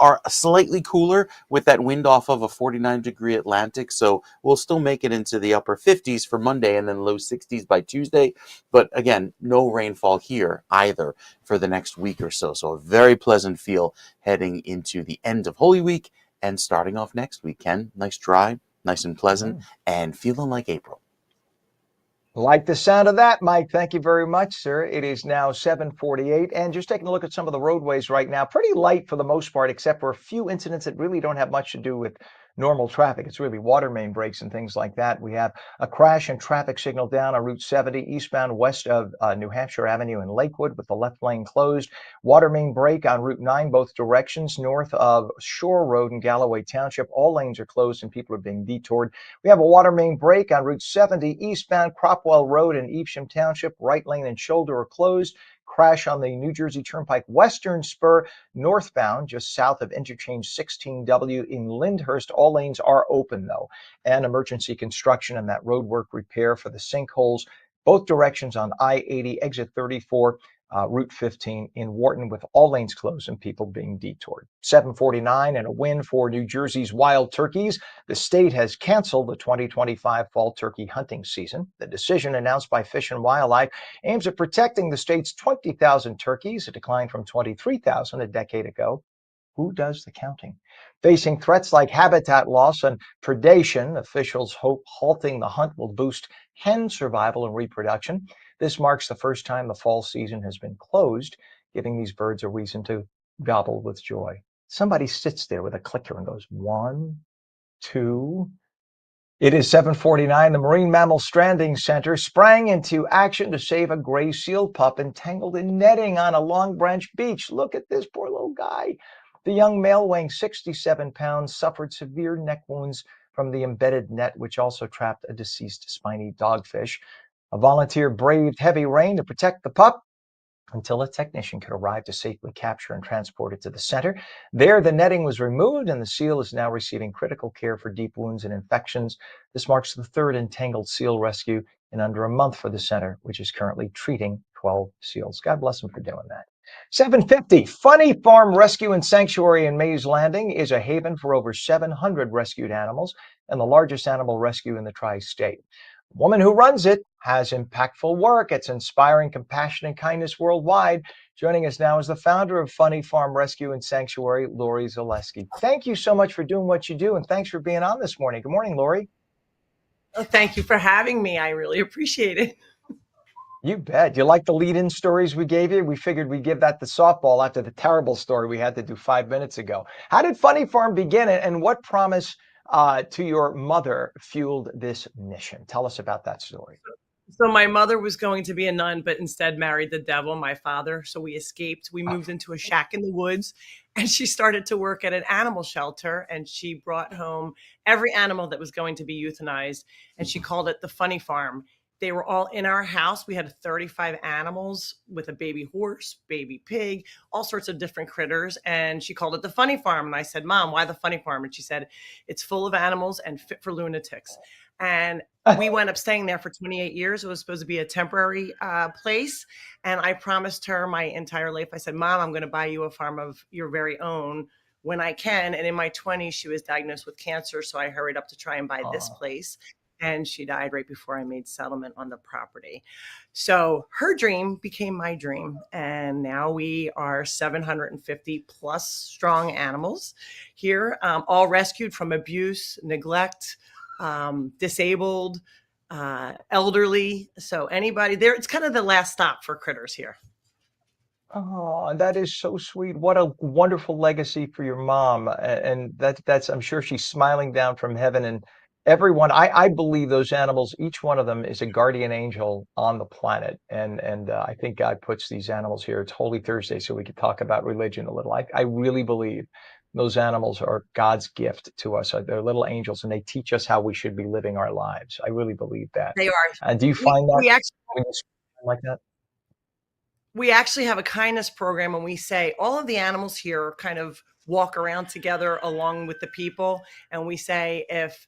are slightly cooler with that wind off of a 49-degree Atlantic, so we'll still make it into the upper 50s for Monday and then low 60s by Tuesday. But again, no rainfall here either for the next week or so. So a very pleasant feel heading into the end of Holy Week and starting off next week. Ken, nice dry, nice and pleasant, and feeling like April. Like the sound of that, Mike. Thank you very much, sir. It is now 7:48, and just taking a look at some of the roadways right now. Pretty light for the most part, except for a few incidents that really don't have much to do with normal traffic. It's really water main breaks and things like that. We have a crash and traffic signal down on Route 70 eastbound west of New Hampshire Avenue in Lakewood with the left lane closed. Water main break on Route 9 both directions north of Shore Road in Galloway Township. All lanes are closed and people are being detoured. We have a water main break on Route 70 eastbound Cropwell Road in Evesham Township. Right lane and shoulder are closed. Crash on the New Jersey Turnpike Western Spur northbound just south of interchange 16W in Lyndhurst. All lanes are open though, and emergency construction and that road work repair for the sinkholes both directions on I-80 exit 34 Route 15 in Wharton with all lanes closed and people being detoured. 7:49 and a win for New Jersey's wild turkeys. The state has canceled the 2025 fall turkey hunting season. The decision announced by Fish and Wildlife aims at protecting the state's 20,000 turkeys, a decline from 23,000 a decade ago. Who does the counting? Facing threats like habitat loss and predation, officials hope halting the hunt will boost hen survival and reproduction. This marks the first time the fall season has been closed, giving these birds a reason to gobble with joy. Somebody sits there with a clicker and goes, 1, 2. It is 7:49. The Marine Mammal Stranding Center sprang into action to save a gray seal pup entangled in netting on a Long Branch beach. Look at this poor little guy. The young male, weighing 67 pounds, suffered severe neck wounds from the embedded net, which also trapped a deceased spiny dogfish. A volunteer braved heavy rain to protect the pup until a technician could arrive to safely capture and transport it to the center. There, the netting was removed and the seal is now receiving critical care for deep wounds and infections. This marks the third entangled seal rescue in under a month for the center, which is currently treating 12 seals. God bless them for doing that. 750. Funny Farm Rescue and Sanctuary in Mays Landing is a haven for over 700 rescued animals and the largest animal rescue in the tri-state. The woman who runs it has impactful work. It's inspiring compassion and kindness worldwide. Joining us now is the founder of Funny Farm Rescue and Sanctuary, Lori Zaleski. Thank you so much for doing what you do, and thanks for being on this morning. Good morning, Lori. Oh, thank you for having me. I really appreciate it. You bet. You like the lead-in stories we gave you? We figured we'd give that the softball after the terrible story we had to do 5 minutes ago. How did Funny Farm begin, and what promise to your mother fueled this mission? Tell us about that story. So my mother was going to be a nun, but instead married the devil, my father. So we escaped. We moved into a shack in the woods, and she started to work at an animal shelter. And she brought home every animal that was going to be euthanized, and she called it the Funny Farm. They were all in our house. We had 35 animals with a baby horse, baby pig, all sorts of different critters. And she called it the Funny Farm. And I said, Mom, why the Funny Farm? And she said, it's full of animals and fit for lunatics. And we went up staying there for 28 years. It was supposed to be a temporary place. And I promised her my entire life. I said, Mom, I'm going to buy you a farm of your very own when I can. And in my 20s, she was diagnosed with cancer. So I hurried up to try and buy this place. And she died right before I made settlement on the property. So her dream became my dream. And now we are 750 plus strong animals here, all rescued from abuse, neglect, disabled, elderly. So anybody there, it's kind of the last stop for critters here. Oh, that is so sweet. What a wonderful legacy for your mom. And that's, I'm sure she's smiling down from heaven. And everyone, I believe those animals, each one of them is a guardian angel on the planet. And I think God puts these animals here. It's Holy Thursday, so we could talk about religion a little. I really believe those animals are God's gift to us. They're little angels, and they teach us how we should be living our lives. I really believe that. They are. And do you find that We actually when you speak like that? we actually have a kindness program, and we say all of the animals here kind of walk around together along with the people. And we say, if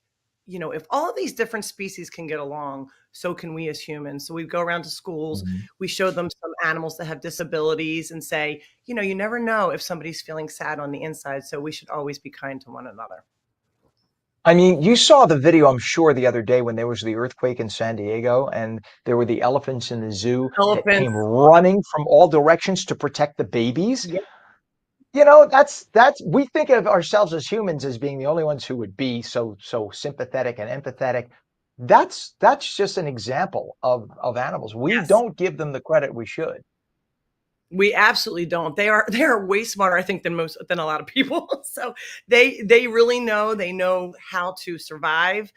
all of these different species can get along, so can we as humans. So we go around to schools, we show them some animals that have disabilities and say, you never know if somebody's feeling sad on the inside. So we should always be kind to one another. I mean, you saw the video, I'm sure, the other day when there was the earthquake in San Diego and there were the elephants in the zoo that came Elephants. running from all directions to protect the babies. Yeah. That's we think of ourselves as humans as being the only ones who would be so sympathetic and empathetic. That's just an example of animals. We Yes. don't give them the credit we should. We absolutely don't. They are way smarter, I think, than a lot of people. So they really know how to survive.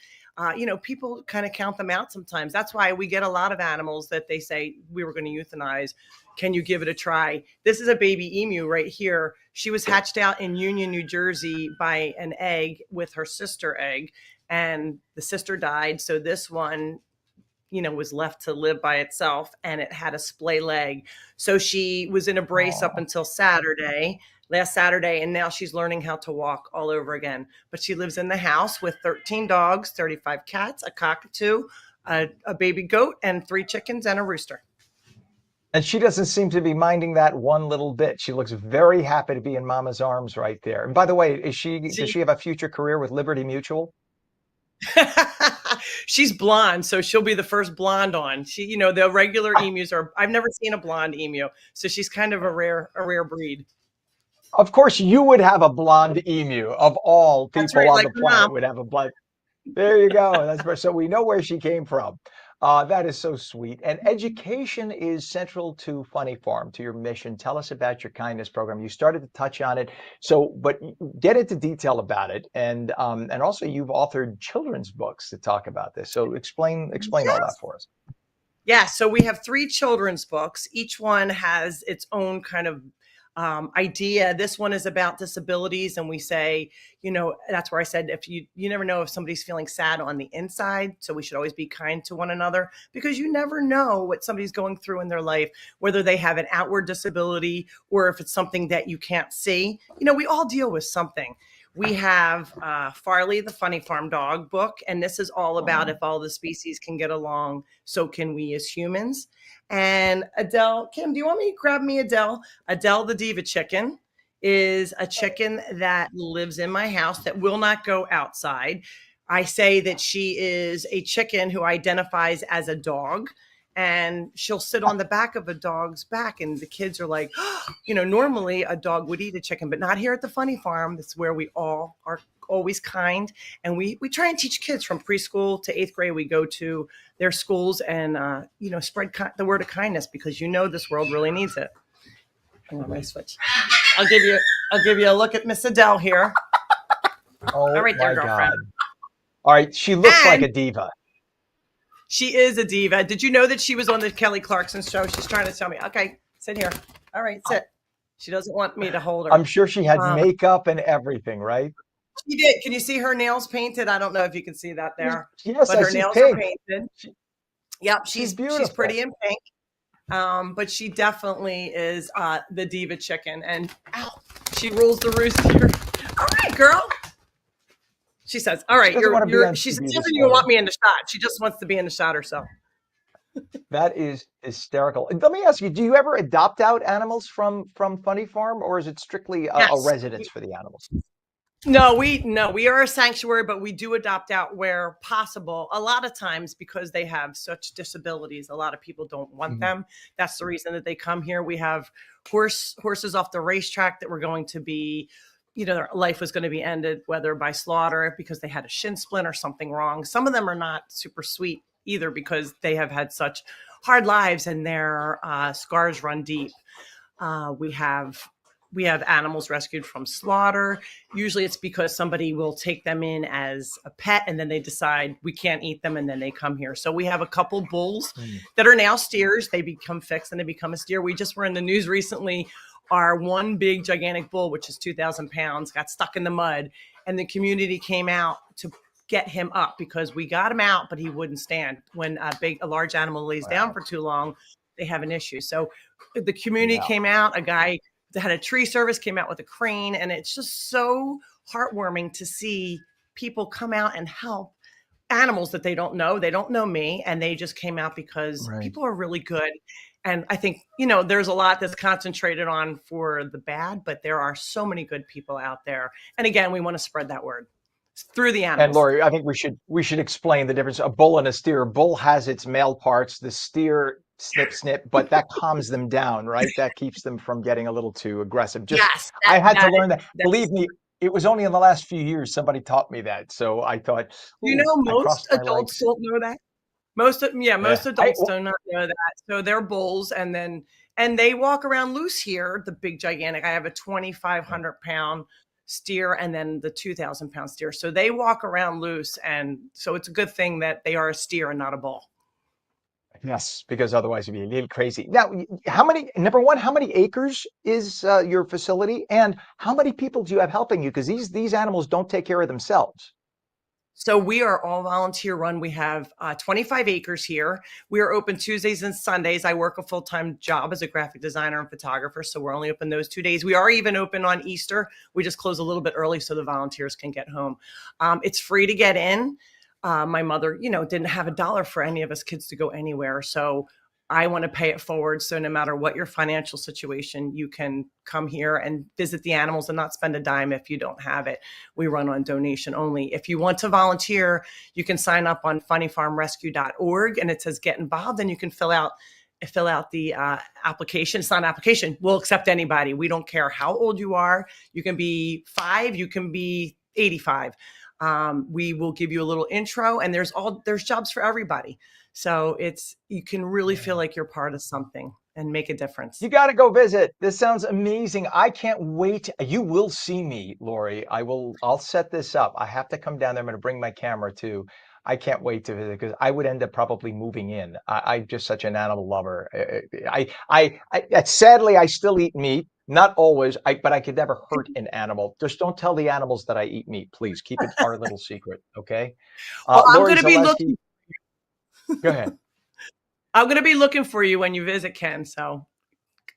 People kind of count them out sometimes. That's why we get a lot of animals that they say we were going to euthanize. Can you give it a try? This is a baby emu right here. She was hatched out in Union, New Jersey by an egg with her sister egg, and the sister died. So this one was left to live by itself, and it had a splay leg. So she was in a brace up until last Saturday, and now she's learning how to walk all over again. But she lives in the house with 13 dogs, 35 cats, a cockatoo, a baby goat, and 3 chickens and a rooster. And she doesn't seem to be minding that one little bit. She looks very happy to be in Mama's arms right there. And by the way, does she have a future career with Liberty Mutual? She's blonde, so she'll be the first blonde on. The regular emus I've never seen a blonde emu, so she's kind of a rare breed. Of course, you would have a blonde emu. Of all people right, on like the planet Mom. would have a blonde. There you go. So we know where she came from. That is so sweet. And education is central to Funny Farm, to your mission. Tell us about your kindness program. You started to touch on it, but get into detail about it. And also you've authored children's books to talk about this. So explain all that for us. Yeah, so we have 3 children's books. Each one has its own kind of idea. This one is about disabilities, and we say, that's where I said, if you never know if somebody's feeling sad on the inside, so we should always be kind to one another, because you never know what somebody's going through in their life, whether they have an outward disability or if it's something that you can't see. We all deal with something. We have Farley, the Funny Farm dog book, and this is all about if all the species can get along, so can we as humans. And Adele, Kim, do you want me to grab me Adele? Adele, the diva chicken, is a chicken that lives in my house that will not go outside. I say that she is a chicken who identifies as a dog, and she'll sit on the back of a dog's back. And the kids are like, normally a dog would eat a chicken, but not here at the Funny Farm. That's where we all are always kind. And we try and teach kids from preschool to 8th grade. We go to their schools and, spread the word of kindness, because this world really needs it. Hang on, let me switch. I'll give you a look at Miss Adele here. Oh, All right there, my girlfriend. God. All right. She looks like And a diva. she is a diva. Did you know that she was on the Kelly Clarkson show? She's trying to tell me. Okay, sit here. All right, sit. She doesn't want me to hold her. I'm sure she had Um, makeup and everything, right? She did. Can you see her nails painted? I don't know if you can see that there, Yes, but I her see nails are pink. painted. She- Yep, she's she's beautiful. pretty in pink. But she definitely is the diva chicken, and ow, she rules the roost here. All right, girl. She says, "All right, She doesn't want to be on She said, TV she this doesn't even want morning. me in the shot. She just wants to be in the shot herself." That is hysterical. Let me ask you, do you ever adopt out animals from Funny Farm, or is it strictly a Yes. residence for the animals? No, we are a sanctuary, but we do adopt out where possible. A lot of times, because they have such disabilities, a lot of people don't want them. That's the reason that they come here. We have horses off the racetrack that were going to be, their life was going to be ended, whether by slaughter because they had a shin splint or something wrong. Some of them are not super sweet either, because they have had such hard lives and their scars run deep. We have animals rescued from slaughter. Usually it's because somebody will take them in as a pet and then they decide we can't eat them, and then they come here. So we have a couple bulls that are now steers. They become fixed and they become a steer. We just were in the news recently. Our one big gigantic bull, which is 2,000 pounds, got stuck in the mud, and the community came out to get him up because we got him out, but he wouldn't stand. When a large animal lays down for too long, they have an issue. So the community came out. A guy that had a tree service came out with a crane, and it's just so heartwarming to see people come out and help animals that they don't know. They don't know me, and they just came out because people are really good. And I think, there's a lot that's concentrated on for the bad, but there are so many good people out there. And again, we want to spread that word through the animals. And Lori, I think we should explain the difference. A bull and a steer. A bull has its male parts. The steer snip, but that calms them down, right? That keeps them from getting a little too aggressive. Yes, I had to learn that. Believe me, it was only in the last few years somebody taught me that. So I thought, I most crossed my adults legs. don't know that. Most adults do not know that. So they're bulls, and they walk around loose here. The big gigantic. I have a 2,500 pound steer, and then the 2,000 pound steer. So they walk around loose, and so it's a good thing that they are a steer and not a bull. Yes, because otherwise it'd be a little crazy. Now, number one, how many acres is your facility, and how many people do you have helping you? Because these animals don't take care of themselves. So we are all volunteer run. We have 25 acres here. We are open Tuesdays and Sundays. I work a full-time job as a graphic designer and photographer, so we're only open those 2 days. We are even open on Easter. We just close a little bit early so the volunteers can get home. It's free to get in. My mother, didn't have $1 for any of us kids to go anywhere. So I want to pay it forward. So no matter what your financial situation, you can come here and visit the animals and not spend a dime if you don't have it. We run on donation only. If you want to volunteer, you can sign up on funnyfarmrescue.org, and it says get involved, and you can fill out the application. It's not an application. We'll accept anybody. We don't care how old you are. You can be 5, you can be 85. We will give you a little intro, and there's jobs for everybody. So you can really feel like you're part of something and make a difference. You got to go visit. This sounds amazing. I can't wait. You will see me, Lori. I'll set this up. I have to come down there. I'm going to bring my camera too. I can't wait to visit, because I would end up probably moving in. I'm just such an animal lover. Sadly, I still eat meat. Not always, but I could never hurt an animal. Just don't tell the animals that I eat meat, please. Keep it our little secret, okay? Well, I'm Lori going to be Zaleski, looking. go ahead. I'm going to be looking for you when you visit, Ken. So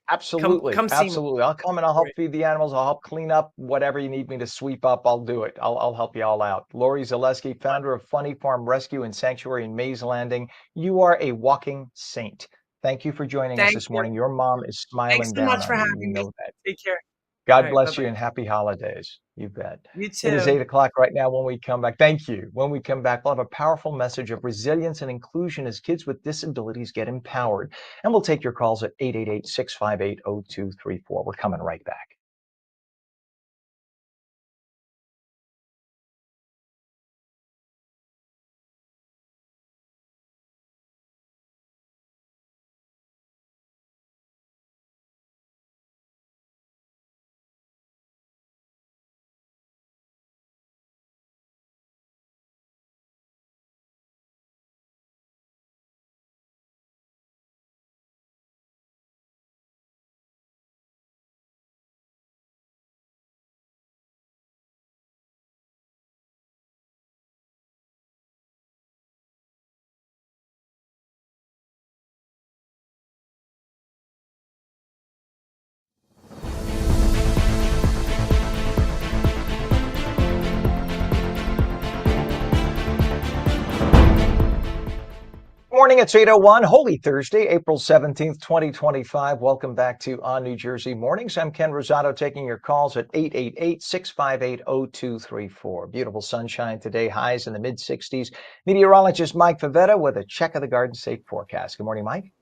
Absolutely. come see me. Absolutely. I'll come and I'll help feed the animals. I'll help clean up whatever you need me to sweep up. I'll do it. I'll help you all out. Lori Zaleski, founder of Funny Farm Rescue and Sanctuary in Mays Landing. You are a walking saint. Thank you for joining us this morning. Your mom is smiling Thanks so down much for on you. having You me. know that. Take care. God All right, bless bye-bye. you, and happy holidays. You bet. You It is too. 8:00 right now. When we come back, thank you. When we come back, we'll have a powerful message of resilience and inclusion as kids with disabilities get empowered. And we'll take your calls at 888-658-0234. We're coming right back. morning. It's 8:01, Holy Thursday, April 17th, 2025. Welcome back to ONNJ Mornings. I'm Ken Rosato, taking your calls at 888-658-0234. Beautiful sunshine today, highs in the mid-60s. Meteorologist Mike Favetta with a check of the Garden State forecast. Good morning, Mike.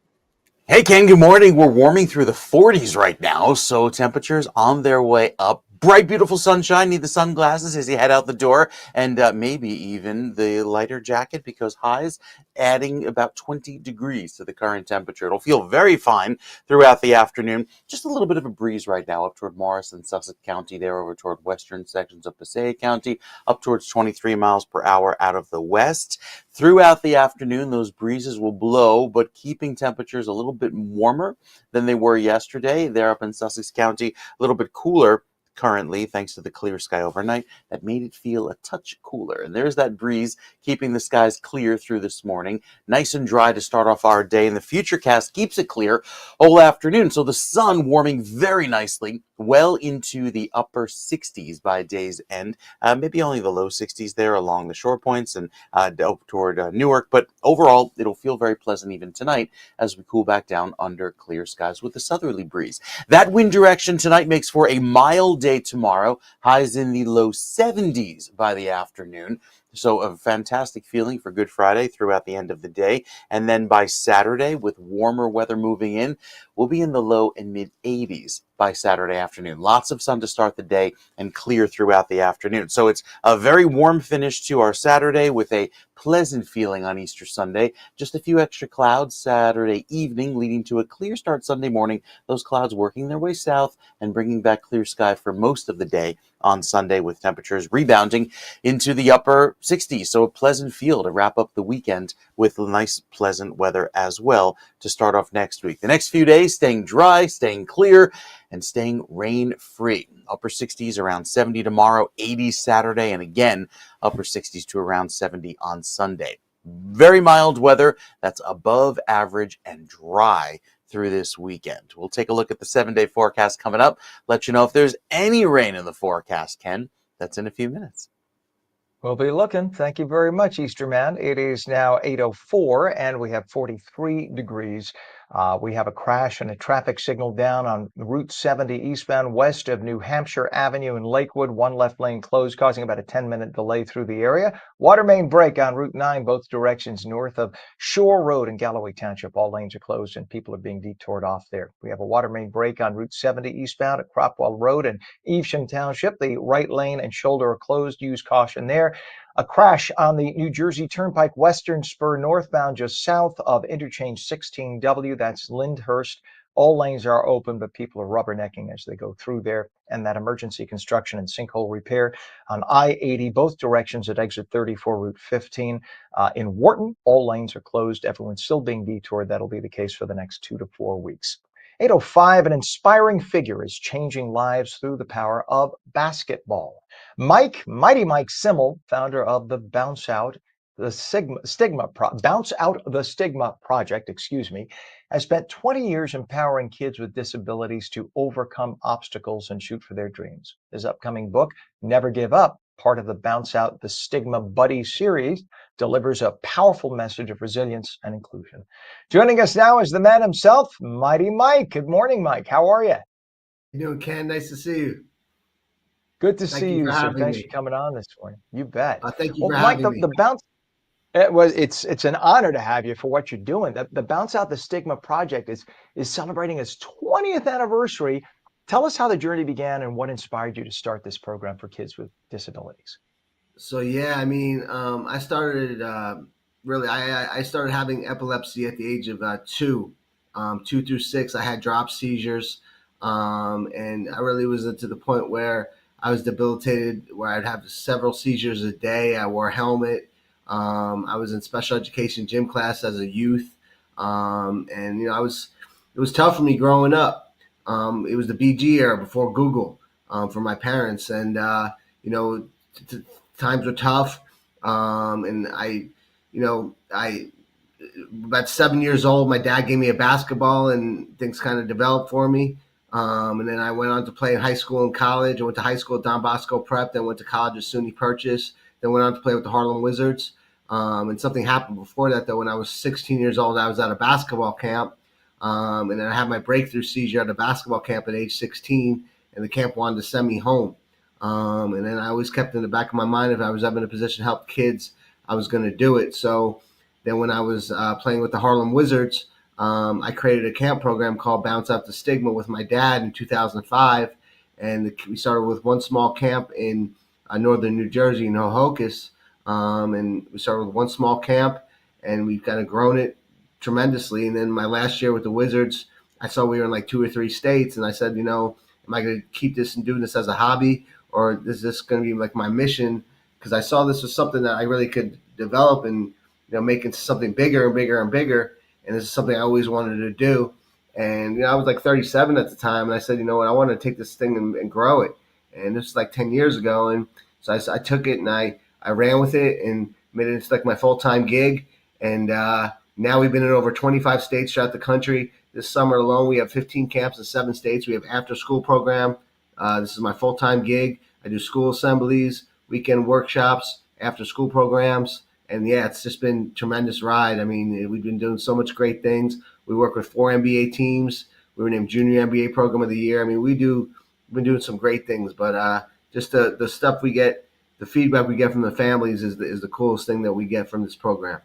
Hey, Ken, good morning. We're warming through the 40s right now, so temperatures on their way up. Bright, beautiful sunshine. Need the sunglasses as you head out the door, and maybe even the lighter jacket, because highs adding about 20 degrees to the current temperature. It'll feel very fine throughout the afternoon. Just a little bit of a breeze right now up toward Morris and Sussex County, there over toward western sections of Passaic County, up towards 23 miles per hour out of the west. Throughout the afternoon, those breezes will blow, but keeping temperatures a little bit warmer than they were yesterday. They're up in Sussex County, a little bit cooler currently, thanks to the clear sky overnight. That made it feel a touch cooler. And there's that breeze keeping the skies clear through this morning. Nice and dry to start off our day. And the futurecast keeps it clear all afternoon. So the sun warming very nicely, well into the upper 60s by day's end. Maybe only the low 60s there along the shore points and up toward Newark. But overall, it'll feel very pleasant even tonight as we cool back down under clear skies with the southerly breeze. That wind direction tonight makes for a mild day tomorrow. Highs in the low 70s by the afternoon. So a fantastic feeling for Good Friday throughout the end of the day. And then by Saturday, with warmer weather moving in, we'll be in the low and mid 80s by Saturday afternoon. Lots of sun to start the day and clear throughout the afternoon. So it's a very warm finish to our Saturday with a pleasant feeling on Easter Sunday. Just a few extra clouds Saturday evening, leading to a clear start Sunday morning. Those clouds working their way south and bringing back clear sky for most of the day on Sunday, with temperatures rebounding into the upper 60s. So a pleasant feel to wrap up the weekend with nice, pleasant weather as well to start off next week. The next few days staying dry, staying clear, and staying rain-free. Upper 60s around 70 tomorrow, 80 Saturday, and again, upper 60s to around 70 on Sunday. Very mild weather that's above average and dry through this weekend. We'll take a look at the 7-day forecast coming up. Let you know if there's any rain in the forecast, Ken. That's in a few minutes. We'll be looking. Thank you very much, Easter Man. It is now 8:04 and we have 43 degrees. We have a crash and a traffic signal down on Route 70 eastbound west of New Hampshire Avenue in Lakewood. One left lane closed, causing about a 10-minute delay through the area. Water main break on Route 9, both directions north of Shore Road in Galloway Township. All lanes are closed and people are being detoured off there. We have a water main break on Route 70 eastbound at Cropwell Road in Evesham Township. The right lane and shoulder are closed. Use caution there. A crash on the New Jersey Turnpike Western Spur northbound just south of interchange 16W. That's Lyndhurst. All lanes are open, but people are rubbernecking as they go through there. And that emergency construction and sinkhole repair on I-80, both directions at exit 34, Route 15. In Wharton, all lanes are closed. Everyone's still being detoured. That'll be the case for the next 2 to 4 weeks. 8:05, an inspiring figure is changing lives through the power of basketball. Mighty Mike Simmel, founder of the Bounce Out the Stigma Project, has spent 20 years empowering kids with disabilities to overcome obstacles and shoot for their dreams. His upcoming book, Never Give Up, part of the Bounce Out the Stigma Buddy series, delivers a powerful message of resilience and inclusion. Joining us now is the man himself, Mighty Mike. Good morning, Mike. How are you? How you doing, Ken? Nice to see you. Good to see you, sir. Thanks for coming on this morning. You bet. Thank you for Mike, having me. The Bounce. It's an honor to have you for what you're doing. The Bounce Out the Stigma Project is celebrating its 20th anniversary. Tell us how the journey began and what inspired you to start this program for kids with disabilities. So yeah, I mean, I started I started having epilepsy at the age of 2 through 6. I had drop seizures, and I really was to the point where I was debilitated, where I'd have several seizures a day. I wore a helmet. I was in special education gym class as a youth, and it was tough for me growing up. It was the BG era before Google for my parents, and times were tough. And I about 7 years old, my dad gave me a basketball, and things kind of developed for me. And then I went on to play in high school and college. I went to high school at Don Bosco Prep, then went to college at SUNY Purchase, then went on to play with the Harlem Wizards. And something happened before that, though. When I was 16 years old, I was at a basketball camp. And then I had my breakthrough seizure at a basketball camp at age 16, and the camp wanted to send me home. And then I always kept in the back of my mind, if I was ever in a position to help kids, I was going to do it. So then when I was playing with the Harlem Wizards, I created a camp program called Bounce Out the Stigma with my dad in 2005. And we started with one small camp in northern New Jersey, in Hohokus. And we started with one small camp, and we've kind of grown it tremendously. And then my last year with the Wizards, I saw we were in like 2 or 3 states, and I said, am I going to keep this and doing this as a hobby, or is this going to be like my mission? Because I saw this was something that I really could develop and make into something bigger and bigger and bigger. And this is something I always wanted to do. And I was like 37 at the time, and I said, what, I want to take this thing and grow it. And this was like 10 years ago, and so I took it and I ran with it and made it into like my full-time gig. And now we've been in over 25 states throughout the country. This summer alone, we have 15 camps in 7 states. We have after-school program. This is my full-time gig. I do school assemblies, weekend workshops, after-school programs. And yeah, it's just been a tremendous ride. I mean, we've been doing so much great things. We work with 4 NBA teams. We were named Junior NBA Program of the Year. I mean, we've been doing some great things, but just the stuff we get, the feedback we get from the families is the coolest thing that we get from this program.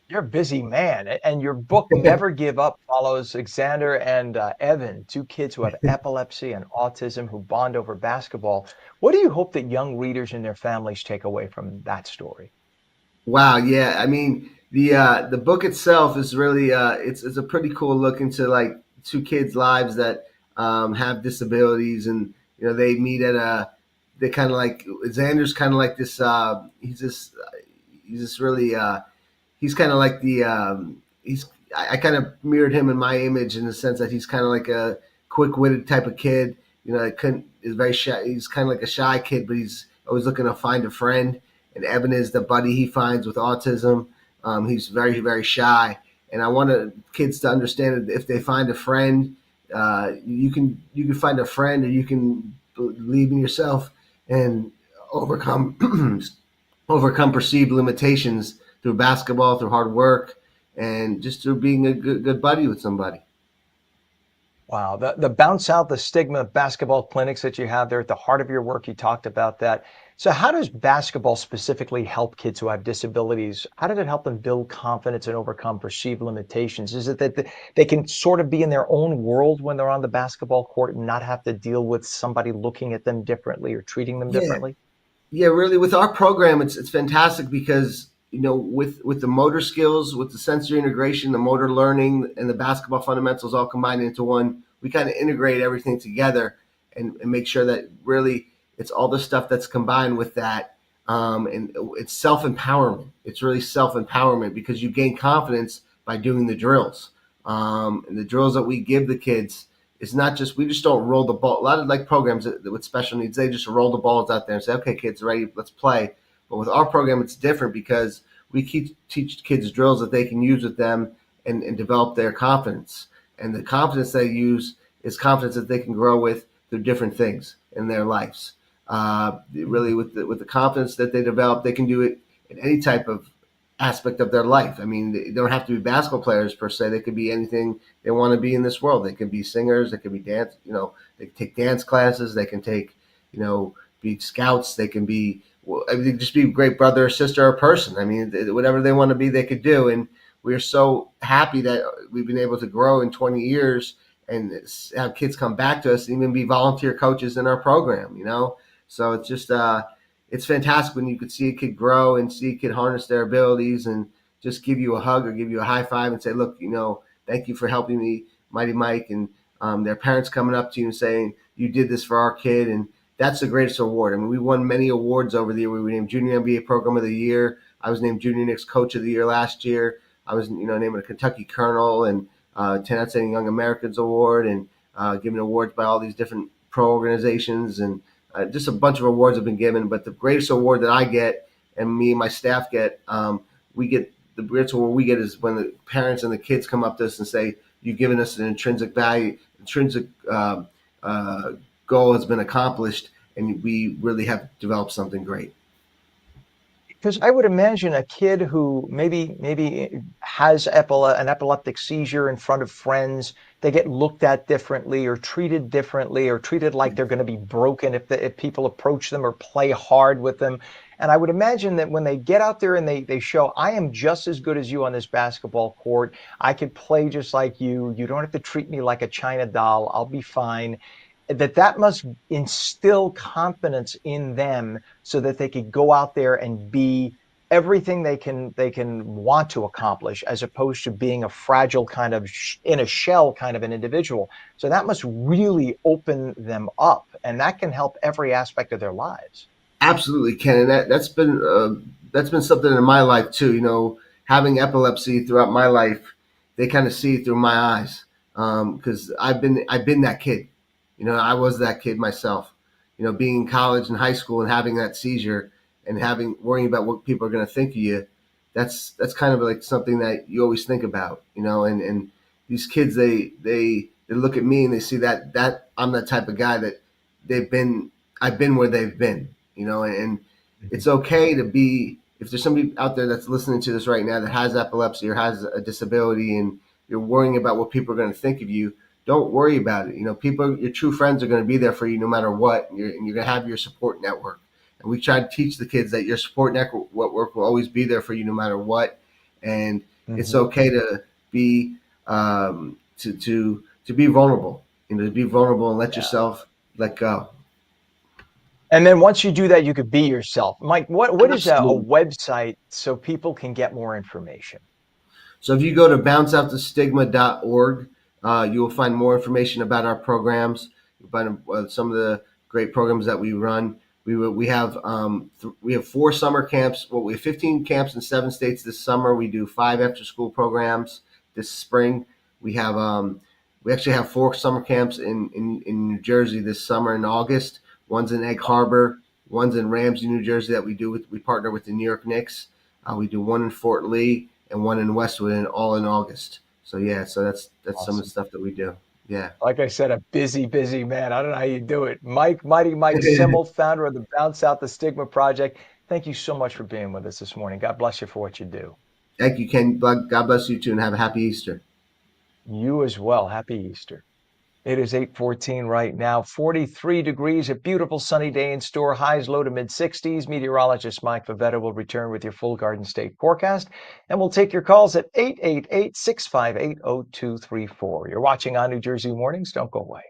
You're a busy man, and your book, Never Give Up, follows Xander and Evan, 2 kids who have epilepsy and autism who bond over basketball. What do you hope that young readers and their families take away from that story? Wow, yeah. I mean, the book itself is really it's a pretty cool look into like 2 kids' lives that have disabilities, and they meet at they kind of like Xander's kind of like this. He's this really. He's kind of like I kind of mirrored him in my image, in the sense that he's kind of like a quick-witted type of kid. Is very shy. He's kind of like a shy kid, but he's always looking to find a friend. And Evan is the buddy he finds with autism. He's very, very shy. And I want kids to understand that if they find a friend, you can find a friend, or you can believe in yourself and overcome overcome perceived limitations through basketball, through hard work, and just through being a good buddy with somebody. Wow, the Bounce Out the Stigma basketball clinics that you have there at the heart of your work, you talked about that. So how does basketball specifically help kids who have disabilities? How did it help them build confidence and overcome perceived limitations? Is it that they can sort of be in their own world when they're on the basketball court and not have to deal with somebody looking at them differently or treating them differently? Yeah, really. With our program, it's fantastic because with the motor skills, with the sensory integration, the motor learning, and the basketball fundamentals all combined into one, we kind of integrate everything together and make sure that really it's all the stuff that's combined with that. And it's self-empowerment. It's really self-empowerment because you gain confidence by doing the drills. And the drills that we give the kids, it's not just, we just don't roll the ball. A lot of like programs with special needs, they just roll the balls out there and say, okay, kids, ready, let's play. But with our program, it's different because we teach kids drills that they can use with them and develop their confidence. And the confidence they use is confidence that they can grow with through different things in their lives. Really, with the confidence that they develop, they can do it in any type of aspect of their life. I mean, they don't have to be basketball players per se. They could be anything they want to be in this world. They can be singers. They can be dance. They can take dance classes. They can take, be scouts. They can be, just be a great brother or sister or person. I mean, whatever they want to be, they could do. And we're so happy that we've been able to grow in 20 years and have kids come back to us and even be volunteer coaches in our program, So it's just, it's fantastic when you could see a kid grow and see a kid harness their abilities and just give you a hug or give you a high five and say, look, thank you for helping me, Mighty Mike. And their parents coming up to you and saying, you did this for our kid. And that's the greatest award. I mean, we won many awards over the year. We were named Junior NBA Program of the Year. I was named Junior Knicks Coach of the Year last year. I was, named a Kentucky Colonel and 10 Outstanding Young Americans Award, and given awards by all these different pro organizations, and just a bunch of awards have been given. But the greatest award that I get, and me and my staff get, the greatest award we get is when the parents and the kids come up to us and say, "You've given us an intrinsic value, intrinsic goal has been accomplished, and we really have developed something great." Because I would imagine a kid who maybe has an epileptic seizure in front of friends, they get looked at differently or treated like they're going to be broken if people approach them or play hard with them. And I would imagine that when they get out there and they show, I am just as good as you on this basketball court. I could play just like you. You don't have to treat me like a China doll. I'll be fine. That must instill confidence in them so that they could go out there and be everything they can want to accomplish, as opposed to being a fragile kind of in a shell kind of an individual. So that must really open them up, and that can help every aspect of their lives. Absolutely, Ken, and that's been something in my life too. You know, having epilepsy throughout my life, they kind of see through my eyes because I've been that kid. You know, I was that kid myself. You know, being in college and high school and having that seizure and having worrying about what people are going to think of you. That's kind of like something that you always think about. You know, and these kids they look at me and they see that I'm the type of guy that I've been where they've been. You know, and it's okay to be, if there's somebody out there that's listening to this right now that has epilepsy or has a disability and you're worrying about what people are going to think of you, don't worry about it. You know, your true friends are going to be there for you no matter what, and you're going to have your support network. And we try to teach the kids that your support network will always be there for you no matter what. And it's okay to be to be vulnerable. You know, to be vulnerable and let yourself let go. And then once you do that, you could be yourself. Mike, what is a Absolutely. website so people can get more information? So if you go to bounceouttostigma.org, you will find more information about our programs. You'll find some of the great programs that we run. We have 4 summer camps. Well, we have 15 camps in 7 states this summer. We do 5 after school programs this spring. We actually have 4 summer camps in New Jersey this summer in August. One's in Egg Harbor, one's in Ramsey, New Jersey that we partner with the New York Knicks. We do one in Fort Lee and one in Westwood, and all in August. So that's Awesome. some of the stuff that we do. Yeah. Like I said, a busy man. I don't know how you do it. Mighty Mike Simmel, founder of the Bounce Out the Stigma Project. Thank you so much for being with us this morning. God bless you for what you do. Thank you, Ken. God bless you too, and have a happy Easter. You as well. Happy Easter. It is 8:14 right now, 43 degrees, a beautiful sunny day in store, highs low to mid-60s. Meteorologist Mike Favetta will return with your full Garden State forecast, and we'll take your calls at 888-658-0234. You're watching ONNJ Jersey Mornings. Don't go away.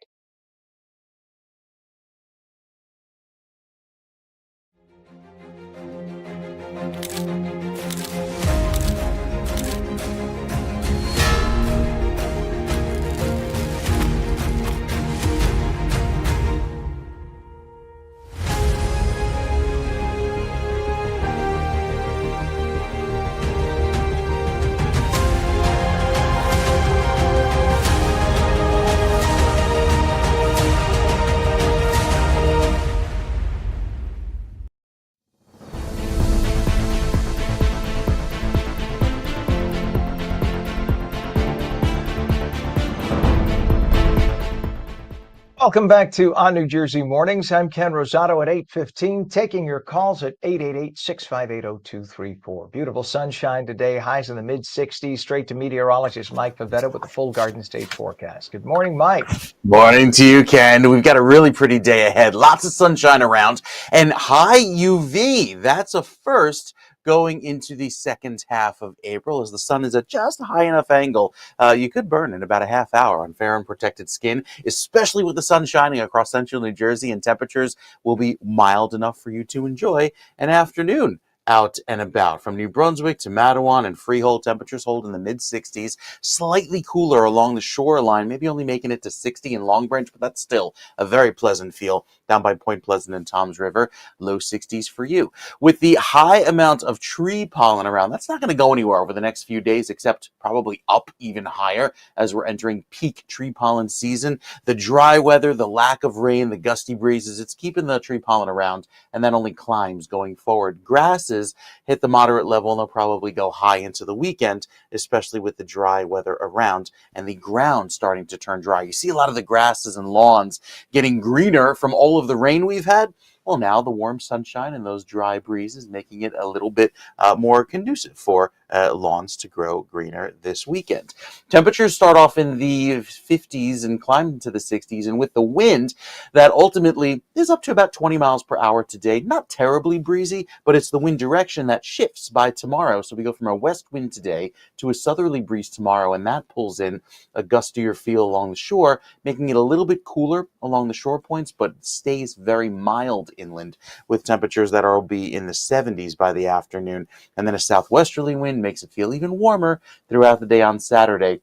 Welcome back to ONNJ Jersey Mornings. I'm Ken Rosato at 8:15, taking your calls at 888-658-0234. Beautiful sunshine today, highs in the mid-60s. Straight to meteorologist Mike Favetta with the full Garden State forecast. Good morning, Mike. Morning to you, Ken. We've got a really pretty day ahead. Lots of sunshine around and high UV. That's a first going into the second half of April, as the sun is at just a high enough angle. You could burn in about a half hour on fair and protected skin, especially with the sun shining across central New Jersey, and temperatures will be mild enough for you to enjoy an afternoon out and about. From New Brunswick to Matawan and Freehold, temperatures hold in the mid-60s, slightly cooler along the shoreline, maybe only making it to 60 in Long Branch, but that's still a very pleasant feel. Down by Point Pleasant and Toms River, low 60s for you. With the high amount of tree pollen around, that's not going to go anywhere over the next few days, except probably up even higher as we're entering peak tree pollen season. The dry weather, the lack of rain, the gusty breezes, it's keeping the tree pollen around, and that only climbs going forward. Grasses hit the moderate level, and they'll probably go high into the weekend, especially with the dry weather around and the ground starting to turn dry. You see a lot of the grasses and lawns getting greener from all of the rain we've had. Well, now the warm sunshine and those dry breezes making it a little bit more conducive for lawns to grow greener this weekend. Temperatures start off in the 50s and climb into the 60s, and with the wind that ultimately is up to about 20 miles per hour today, not terribly breezy, but it's the wind direction that shifts by tomorrow. So we go from a west wind today to a southerly breeze tomorrow, and that pulls in a gustier feel along the shore, making it a little bit cooler along the shore points, but stays very mild inland with temperatures that will be in the 70s by the afternoon. And then a southwesterly wind makes it feel even warmer throughout the day on Saturday,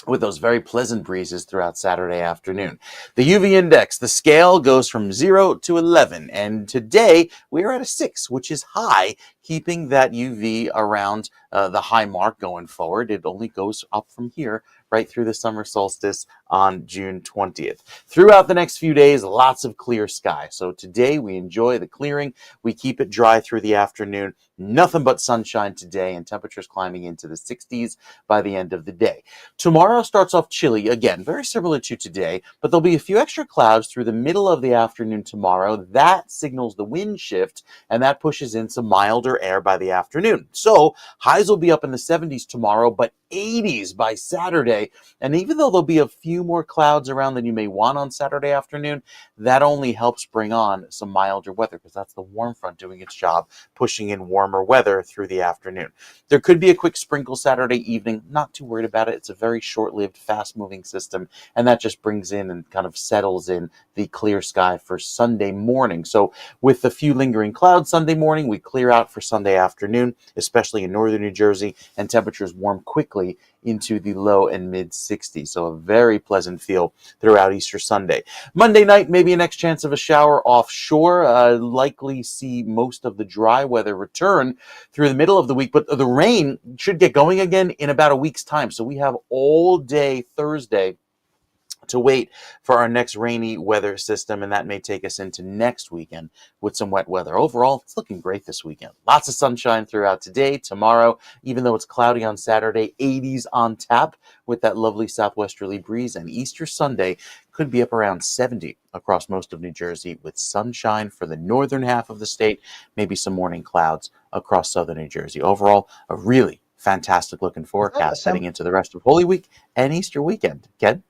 with those very pleasant breezes throughout Saturday afternoon. The UV index, the scale goes from 0 to 11, and today we are at a 6, which is high, keeping that UV around the high mark going forward. It only goes up from here right through the summer solstice on June 20th. Throughout the next few days, lots of clear sky. So today we enjoy the clearing. We keep it dry through the afternoon. Nothing but sunshine today, and temperatures climbing into the 60s by the end of the day. Tomorrow starts off chilly, again, very similar to today, but there'll be a few extra clouds through the middle of the afternoon tomorrow. That signals the wind shift, and that pushes in some milder air by the afternoon. So highs will be up in the 70s tomorrow, but 80s by Saturday. And even though there'll be a few more clouds around than you may want on Saturday afternoon, that only helps bring on some milder weather, because that's the warm front doing its job, pushing in warmer weather through the afternoon. There could be a quick sprinkle Saturday evening. Not too worried about it. It's a very short-lived, fast-moving system, and that just brings in and kind of settles in the clear sky for Sunday morning. So with a few lingering clouds Sunday morning, we clear out for Sunday afternoon, especially in northern New Jersey, and temperatures warm quickly into the low and mid 60s. So a very pleasant feel throughout Easter Sunday. Monday night, maybe a next chance of a shower offshore. Likely see most of the dry weather return through the middle of the week, but the rain should get going again in about a week's time. So we have all day Thursday to wait for our next rainy weather system, and that may take us into next weekend with some wet weather. Overall, it's looking great this weekend. Lots of sunshine throughout today, tomorrow, even though it's cloudy on Saturday, 80s on tap with that lovely southwesterly breeze, and Easter Sunday could be up around 70 across most of New Jersey with sunshine for the northern half of the state, maybe some morning clouds across southern New Jersey. Overall, a really fantastic looking forecast heading into the rest of Holy Week and Easter weekend. Ken?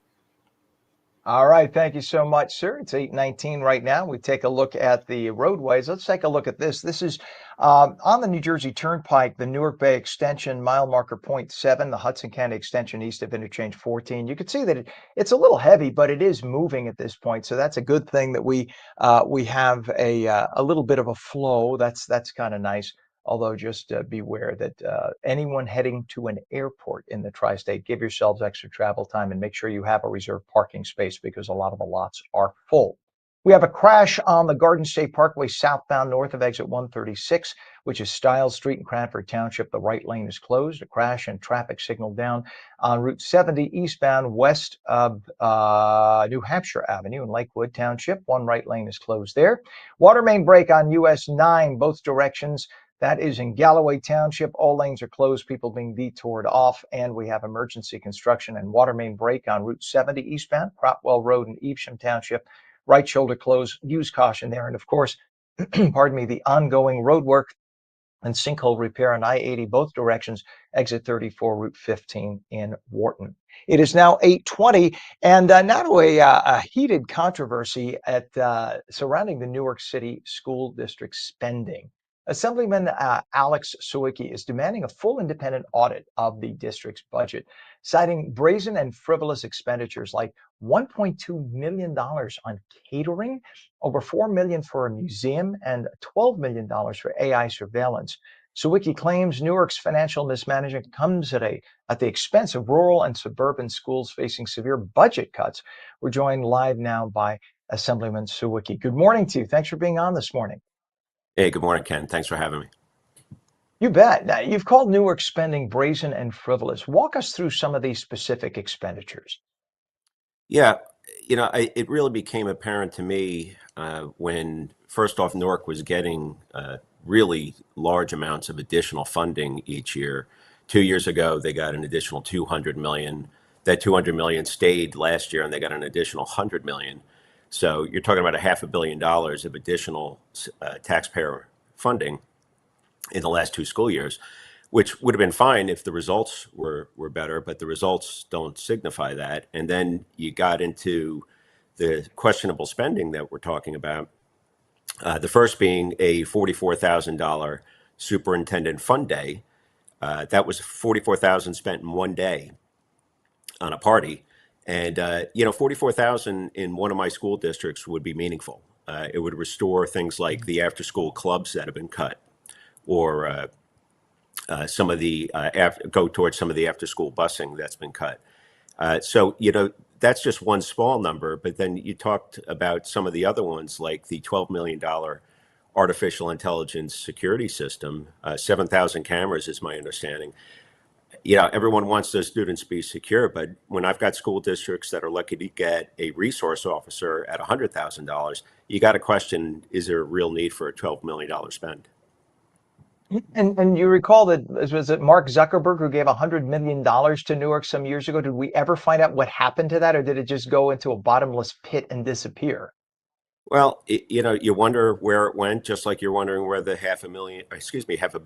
All right, thank you so much, sir. It's 8:19 right now. We take a look at the roadways. Let's take a look at this. This is on the New Jersey Turnpike, the Newark Bay Extension, mile marker point 7, the Hudson County Extension east of interchange 14. You can see that it's a little heavy, but it is moving at this point. So that's a good thing that we have a little bit of a flow. That's kind of nice. Although just beware that anyone heading to an airport in the tri-state, give yourselves extra travel time and make sure you have a reserved parking space, because a lot of the lots are full. We have a crash on the Garden State Parkway southbound north of exit 136, which is Stiles Street in Cranford Township. The right lane is closed. A crash and traffic signal down on Route 70 eastbound west of New Hampshire Avenue in Lakewood Township. One right lane is closed there. Water main break on US 9, both directions. That is in Galloway Township. All lanes are closed, people being detoured off, and we have emergency construction and water main break on Route 70 eastbound, Cropwell Road in Evesham Township. Right shoulder closed, use caution there. And of course, pardon me, the ongoing road work and sinkhole repair on I-80, both directions, exit 34, Route 15 in Wharton. It is now 8:20, and now to a heated controversy at surrounding the Newark City School District spending. Assemblyman Alex Sawicki is demanding a full independent audit of the district's budget, citing brazen and frivolous expenditures like $1.2 million on catering, over $4 million for a museum, and $12 million for AI surveillance. Sawicki claims Newark's financial mismanagement comes at the expense of rural and suburban schools facing severe budget cuts. We're joined live now by Assemblyman Sawicki. Good morning to you. Thanks for being on this morning. Hey, good morning, Ken. Thanks for having me. You bet. Now, you've called Newark spending brazen and frivolous. Walk us through some of these specific expenditures. Yeah, it really became apparent to me when, first off, Newark was getting really large amounts of additional funding each year. 2 years ago, they got an additional $200 million. That $200 million stayed last year, and they got an additional $100 million. So you're talking about $500 million of additional taxpayer funding in the last 2 school years, which would have been fine if the results were better, but the results don't signify that. And then you got into the questionable spending that we're talking about. The first being a $44,000 superintendent fund day. That was $44,000 spent in one day on a party. And, 44,000 in one of my school districts would be meaningful. It would restore things like the after school clubs that have been cut, or some of the go towards some of the after school busing that's been cut. So, that's just one small number. But then you talked about some of the other ones, like the $12 million artificial intelligence security system, 7,000 cameras is my understanding. Everyone wants those students to be secure, but when I've got school districts that are lucky to get a resource officer at $100,000, you got to question, is there a real need for a $12 million spend? And you recall that, was it Mark Zuckerberg who gave $100 million to Newark some years ago? Did we ever find out what happened to that, or did it just go into a bottomless pit and disappear? Well, you wonder where it went, just like you're wondering where the $500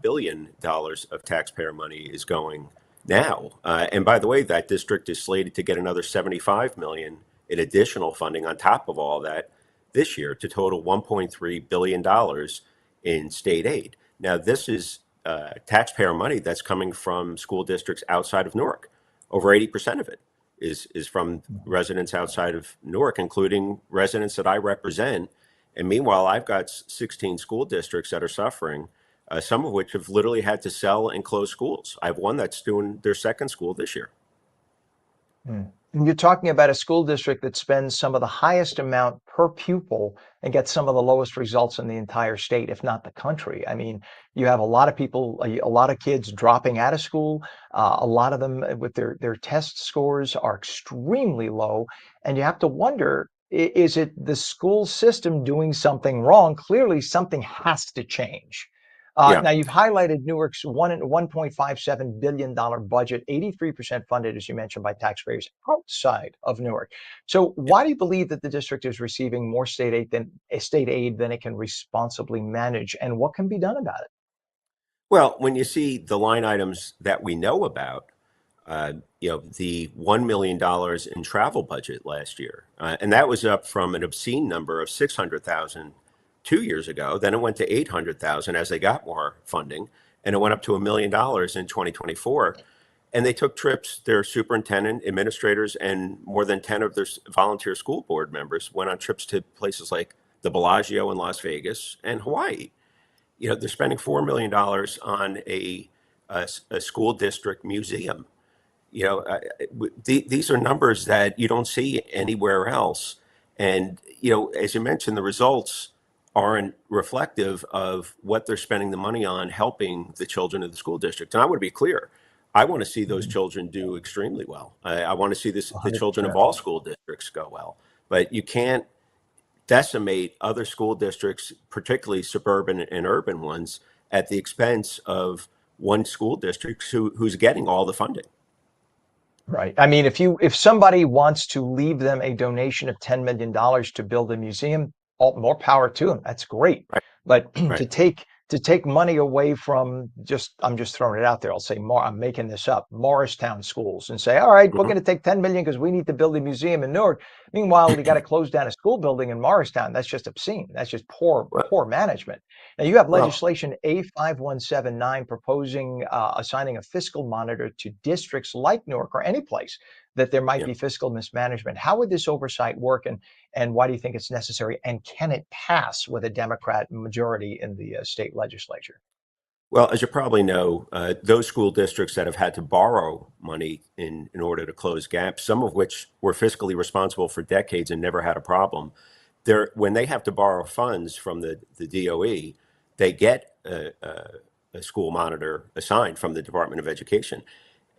million of taxpayer money is going now. And by the way, that district is slated to get another $75 million in additional funding on top of all that this year, to total $1.3 billion in state aid. Now, this is taxpayer money that's coming from school districts outside of Newark. Over 80% of it is from residents outside of Newark, including residents that I represent. And meanwhile, I've got 16 school districts that are suffering, some of which have literally had to sell and close schools. I have one that's doing their second school this year. And you're talking about a school district that spends some of the highest amount per pupil and gets some of the lowest results in the entire state, if not the country. I mean, you have a lot of people, a lot of kids dropping out of school. A lot of them with their test scores are extremely low. And you have to wonder, is it the school system doing something wrong? Clearly, something has to change. Yeah. Now, you've highlighted Newark's $1.57 billion budget, 83% funded, as you mentioned, by taxpayers outside of Newark. So why do you believe that the district is receiving more state aid than it can responsibly manage? And what can be done about it? Well, when you see the line items that we know about, the $1 million in travel budget last year, and that was up from an obscene number of 600,000 2 years ago. Then it went to 800,000 as they got more funding, and it went up to $1 million in 2024. And they took trips, their superintendent, administrators, and more than 10 of their volunteer school board members went on trips to places like the Bellagio in Las Vegas and Hawaii. They're spending $4 million on a school district museum. These are numbers that you don't see anywhere else. And, as you mentioned, the results aren't reflective of what they're spending the money on helping the children of the school district. And I want to be clear, I want to see those children do extremely well. I want to see the children of all school districts go well. But you can't decimate other school districts, particularly suburban and urban ones, at the expense of one school district who's getting all the funding. Right. I mean, if somebody wants to leave them a donation of $10 million to build a museum, all more power to them. That's great. Right. But Right. to take money away from I'm just throwing it out there. I'll say more. I'm making this up. Morristown schools, and say, all right, we're going to take 10 million because we need to build a museum in Newark. Meanwhile, we got to close down a school building in Morristown. That's just obscene. That's just poor management. Now you have legislation A5179 proposing assigning a fiscal monitor to districts like Newark or any place that there might be fiscal mismanagement. How would this oversight work, and why do you think it's necessary? And can it pass with a Democrat majority in the state legislature? Well, as you probably know, those school districts that have had to borrow money in order to close gaps, some of which were fiscally responsible for decades and never had a problem, when they have to borrow funds from the DOE, they get a school monitor assigned from the Department of Education.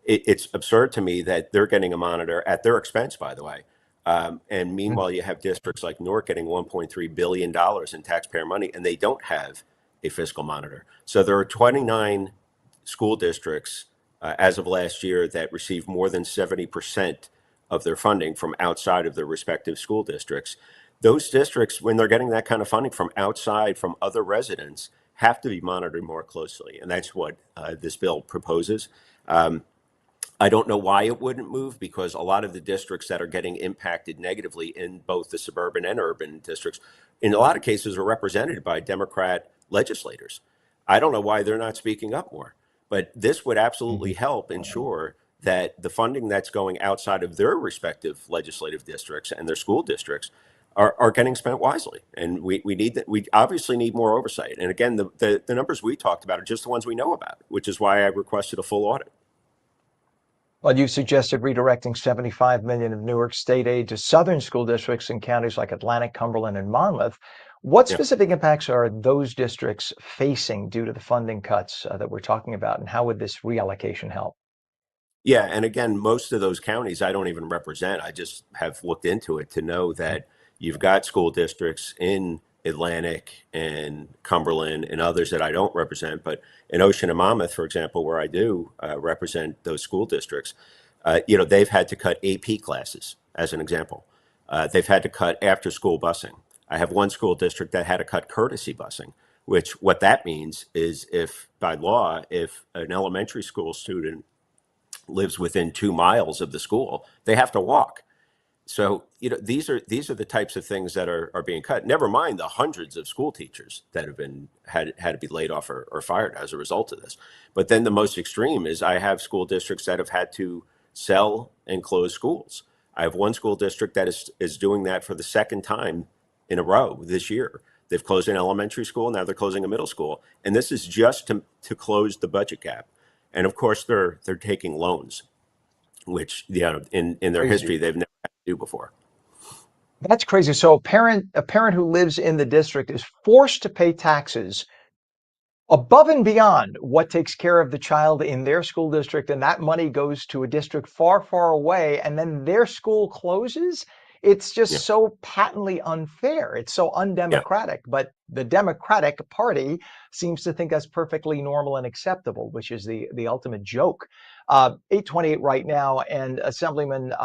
It's absurd to me that they're getting a monitor at their expense, by the way. And meanwhile, you have districts like Newark getting $1.3 billion in taxpayer money, and they don't have a fiscal monitor. So there are 29 school districts as of last year that receive more than 70% of their funding from outside of their respective school districts. those districts, when they're getting that kind of funding from outside, from other residents, have to be monitored more closely. And that's what this bill proposes. Um, I don't know why it wouldn't move, because a lot of the districts that are getting impacted negatively in both the suburban and urban districts, in a lot of cases, are represented by Democrat legislators. I don't know why they're not speaking up more, but this would absolutely help ensure that the funding that's going outside of their respective legislative districts and their school districts are getting spent wisely. And we need that. We obviously need more oversight. And again, the numbers we talked about are just the ones we know about, which is why I requested a full audit. Well, you've suggested redirecting 75 million of Newark state aid to southern school districts in counties like Atlantic, Cumberland, and Monmouth. What Yeah. specific impacts are those districts facing due to the funding cuts that we're talking about, and how would this reallocation help? Yeah, and again, most of those counties I don't even represent. I just have looked into it to know that you've got school districts in Atlantic and Cumberland and others that I don't represent. But in Ocean and Monmouth, for example, where I do represent those school districts, they've had to cut AP classes, as an example. They've had to cut after-school busing. I have one school district that had to cut courtesy busing, which what that means is, if by law, if an elementary school student lives within 2 miles of the school, they have to walk. So, these are the types of things that are being cut. Never mind the hundreds of school teachers that have been had to be laid off or fired as a result of this. But then the most extreme is, I have school districts that have had to sell and close schools. I have one school district that is doing that for the second time in a row this year. They've closed an elementary school, now they're closing a middle school, and this is just to close the budget gap. And of course, they're taking loans, which in their history Crazy. they've never had to do before. That's crazy. So a parent who lives in the district is forced to pay taxes above and beyond what takes care of the child in their school district, and that money goes to a district far, far away, and then their school closes. It's Yeah, just so patently unfair. It's so yeah. undemocratic. But the Democratic Party seems to think that's perfectly normal and acceptable, which is the ultimate joke. 8:28 right now, and Assemblyman,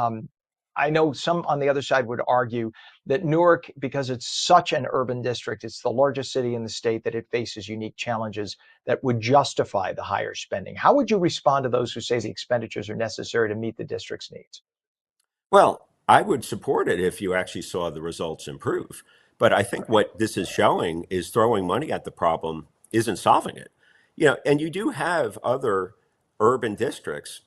I know some on the other side would argue that Newark, because it's such an urban district, it's the largest city in the state, that it faces unique challenges that would justify the higher spending. How would you respond to those who say the expenditures are necessary to meet the district's needs? Well, I would support it if you actually saw the results improve. But I think what this is showing is throwing money at the problem isn't solving it. And you do have other urban districts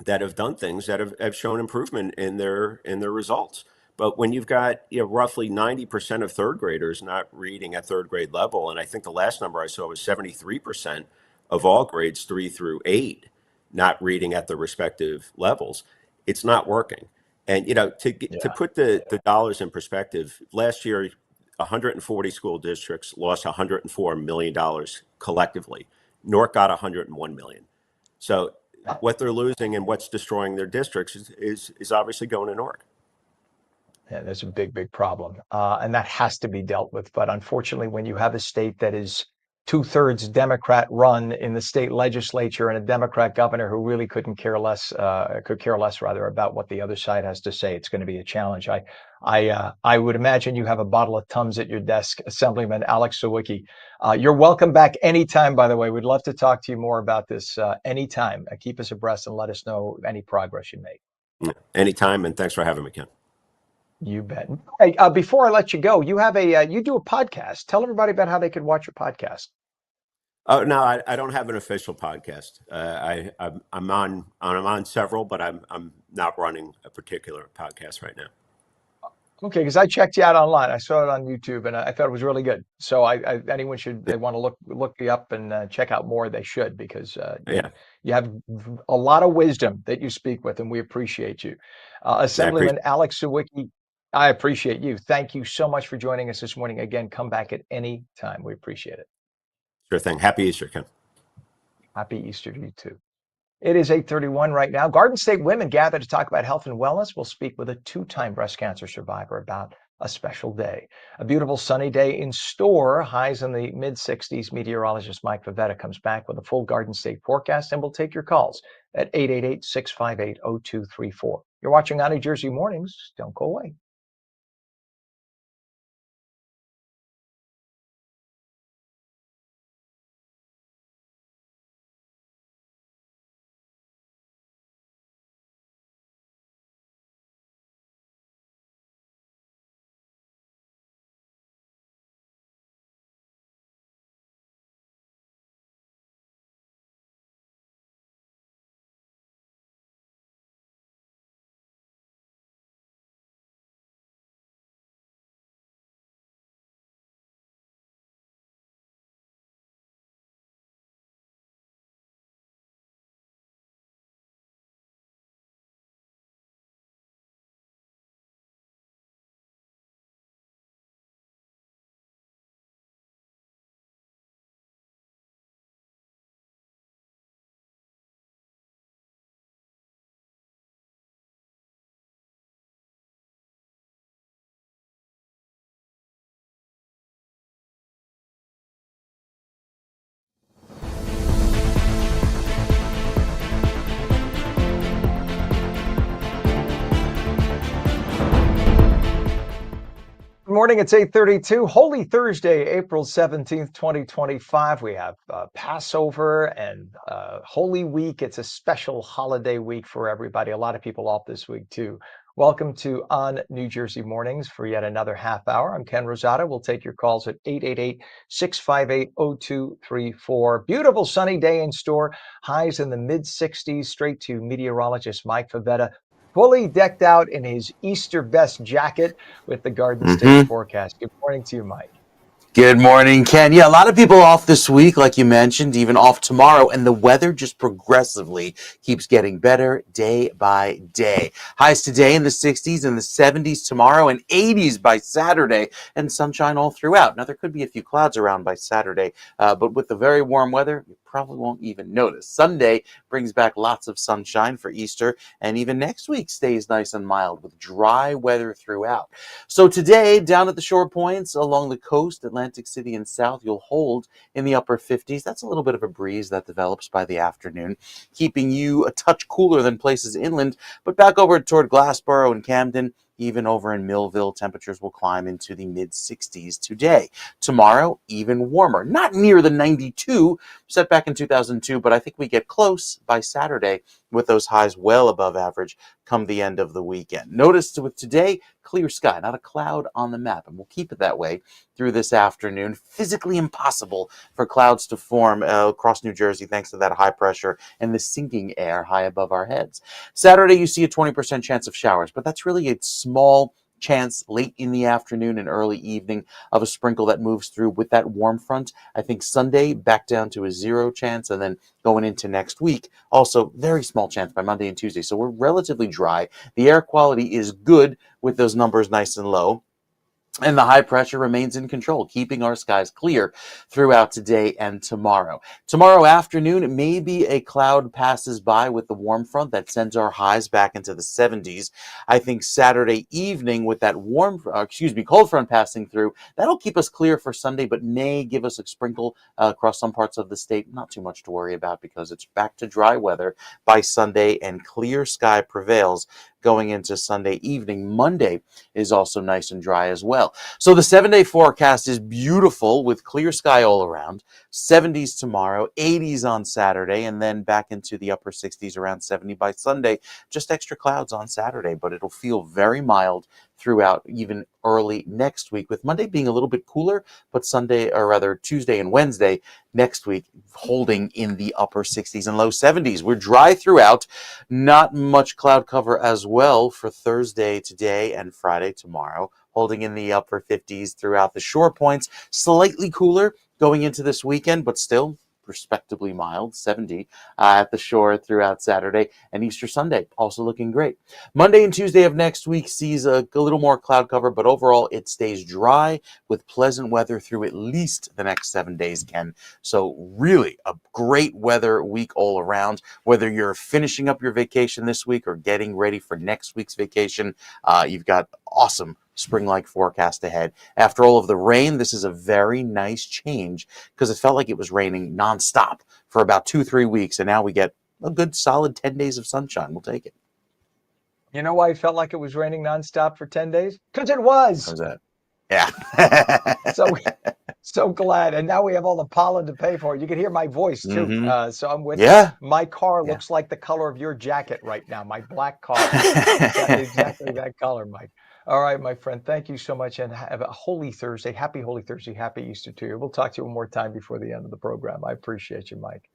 that have done things that have shown improvement in their results. But when you've got roughly 90% of third graders not reading at third grade level, and I think the last number I saw was 73% of all grades 3 through 8 not reading at the respective levels, it's not working. And to Yeah. put the dollars in perspective, last year 140 school districts lost $104 million collectively. Newark got 101 million. So what they're losing and what's destroying their districts is obviously going to Newark. Yeah, there's a big, big problem. And that has to be dealt with. But unfortunately, when you have a state that is two-thirds Democrat run in the state legislature, and a Democrat governor who really could care less rather, about what the other side has to say, it's going to be a challenge. I would imagine you have a bottle of Tums at your desk, Assemblyman Alex Sawicki. You're welcome back anytime, by the way. We'd love to talk to you more about this anytime. Keep us abreast and let us know any progress you make. Yeah, anytime, and thanks for having me, Ken. You bet. Hey, before I let you go, you do a podcast. Tell everybody about how they could watch your podcast. Oh no, I don't have an official podcast. I'm on several, but I'm not running a particular podcast right now. Okay, because I checked you out online. I saw it on YouTube, and I thought it was really good. So anyone should, Yeah, they want to look you up and check out more, they should, because yeah, you have a lot of wisdom that you speak with, and we appreciate you. I appreciate Assemblyman Alex Sawicki, I appreciate you. Thank you so much for joining us this morning. Again, come back at any time. We appreciate it. Sure thing. Happy Easter, Ken. Happy Easter to you too. It is 8:31 right now. Garden State women gather to talk about health and wellness. We'll speak with a two-time breast cancer survivor about a special day. A beautiful sunny day in store, highs in the mid-60s. Meteorologist Mike Favetta comes back with a full Garden State forecast, and we'll take your calls at 888-658-0234. You're watching ONNJ Mornings. Don't go away. morning. It's 8:32. Holy Thursday, April 17th, 2025. We have Passover and Holy Week. It's a special holiday week for everybody. A lot of people off this week, too. Welcome to ONNJ Mornings for yet another half hour. I'm Ken Rosato. We'll take your calls at 888-658-0234. Beautiful sunny day in store. Highs in the mid-60s. Straight to meteorologist Mike Favetta, fully decked out in his Easter vest jacket with the Garden State forecast. Good morning to you, Mike. Good morning, Ken. Yeah, a lot of people off this week, like you mentioned, even off tomorrow, and the weather just progressively keeps getting better day by day. Highs today in the 60s and the 70s tomorrow, and 80s by Saturday, and sunshine all throughout. Now, there could be a few clouds around by Saturday, but with the very warm weather, you probably won't even notice. Sunday brings back lots of sunshine for Easter, and even next week stays nice and mild with dry weather throughout. So today, down at the shore points along the coast, Atlantic City and south, you'll hold in the upper 50s. That's a little bit of a breeze that develops by the afternoon, keeping you a touch cooler than places inland. But back over toward Glassboro and Camden, even over in Millville, temperatures will climb into the mid-60s today. Tomorrow, even warmer. Not near the 92 set back in 2002, but I think we get close by Saturday with those highs well above average come the end of the weekend. Notice with today, clear sky, not a cloud on the map, and we'll keep it that way through this afternoon. Physically impossible for clouds to form across New Jersey thanks to that high pressure and the sinking air high above our heads. Saturday, you see a 20% chance of showers, but that's really a small chance late in the afternoon and early evening of a sprinkle that moves through with that warm front. I think Sunday back down to a 0 chance, and then going into next week, also very small chance by Monday and Tuesday. So we're relatively dry. The air quality is good with those numbers nice and low. And the high pressure remains in control, keeping our skies clear throughout today and tomorrow. Tomorrow afternoon, maybe a cloud passes by with the warm front that sends our highs back into the 70s. I think Saturday evening with that cold front passing through, that'll keep us clear for Sunday, but may give us a sprinkle across some parts of the state. Not too much to worry about because it's back to dry weather by Sunday and clear sky prevails going into Sunday evening. Monday is also nice and dry as well. So the 7-day forecast is beautiful with clear sky all around. 70s tomorrow, 80s on Saturday, and then back into the upper 60s around 70 by Sunday. Just extra clouds on Saturday, but it'll feel very mild throughout even early next week, with Monday being a little bit cooler, but Tuesday and Wednesday next week holding in the upper 60s and low 70s. We're dry throughout. Not much cloud cover as well for Thursday today and Friday tomorrow, holding in the upper 50s throughout the shore points. Slightly cooler going into this weekend, but still respectably mild, 70 at the shore throughout Saturday, and Easter Sunday also looking great. Monday and Tuesday of next week sees a little more cloud cover, but overall it stays dry with pleasant weather through at least the next 7 days, Ken. So really a great weather week all around. Whether you're finishing up your vacation this week or getting ready for next week's vacation, you've got awesome spring-like forecast ahead. After all of the rain, this is a very nice change because it felt like it was raining nonstop for about 2-3 weeks, and now we get a good solid 10 days of sunshine. We'll take it. You know why it felt like it was raining nonstop for 10 days? Because it was. How's that? Yeah. So glad. And now we have all the pollen to pay for. You can hear my voice too. So I'm with Yeah. My car looks like the color of your jacket right now. My black car. Exactly that color, Mike. All right, my friend. Thank you so much. And have a holy Thursday. Happy Holy Thursday. Happy Easter to you. We'll talk to you one more time before the end of the program. I appreciate you, Mike.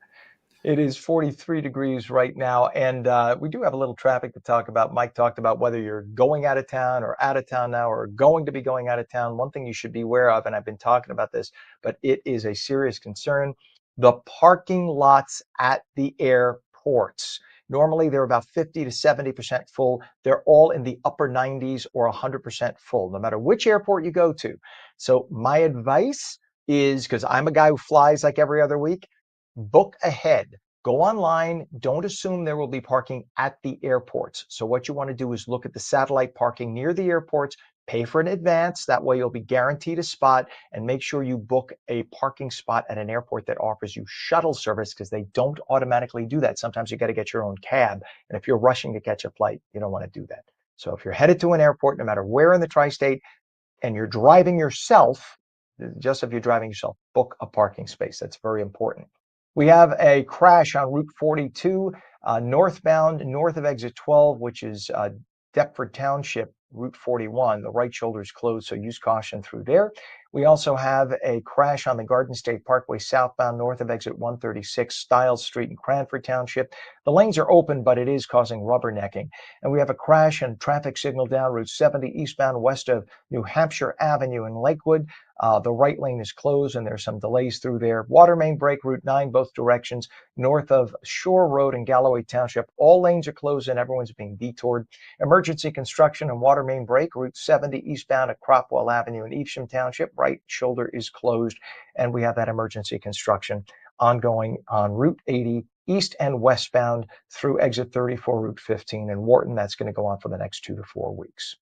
It is 43 degrees right now, and we do have a little traffic to talk about. Mike talked about whether you're going out of town or out of town now or going to be going out of town. One thing you should be aware of, and I've been talking about this, but it is a serious concern, the parking lots at the airports. Normally, they're about 50 to 70% full. They're all in the upper 90s or 100% full, no matter which airport you go to. So my advice is, because I'm a guy who flies like every other week, book ahead. Go online. Don't assume there will be parking at the airports. So what you want to do is look at the satellite parking near the airports, pay for an advance. That way you'll be guaranteed a spot, and make sure you book a parking spot at an airport that offers you shuttle service, because they don't automatically do that. Sometimes you got to get your own cab. And if you're rushing to catch a flight, you don't want to do that. So if you're headed to an airport, no matter where in the tri-state, and you're driving yourself, just if you're driving yourself, book a parking space. That's very important. We have a crash on Route 42 northbound, north of exit 12, which is Deptford Township, Route 41. The right shoulder is closed, so use caution through there. We also have a crash on the Garden State Parkway southbound, north of exit 136, Stiles Street in Cranford Township. The lanes are open, but it is causing rubbernecking. And we have a crash and traffic signal down Route 70 eastbound, west of New Hampshire Avenue in Lakewood. The right lane is closed and there's some delays through there. Water main break, Route 9, both directions, north of Shore Road in Galloway Township. All lanes are closed and everyone's being detoured. Emergency construction and water main break, Route 70 eastbound at Cropwell Avenue in Evesham Township. Right shoulder is closed, and we have that emergency construction ongoing on Route 80 east and westbound through exit 34, Route 15 in Wharton. That's going to go on for the next 2 to 4 weeks.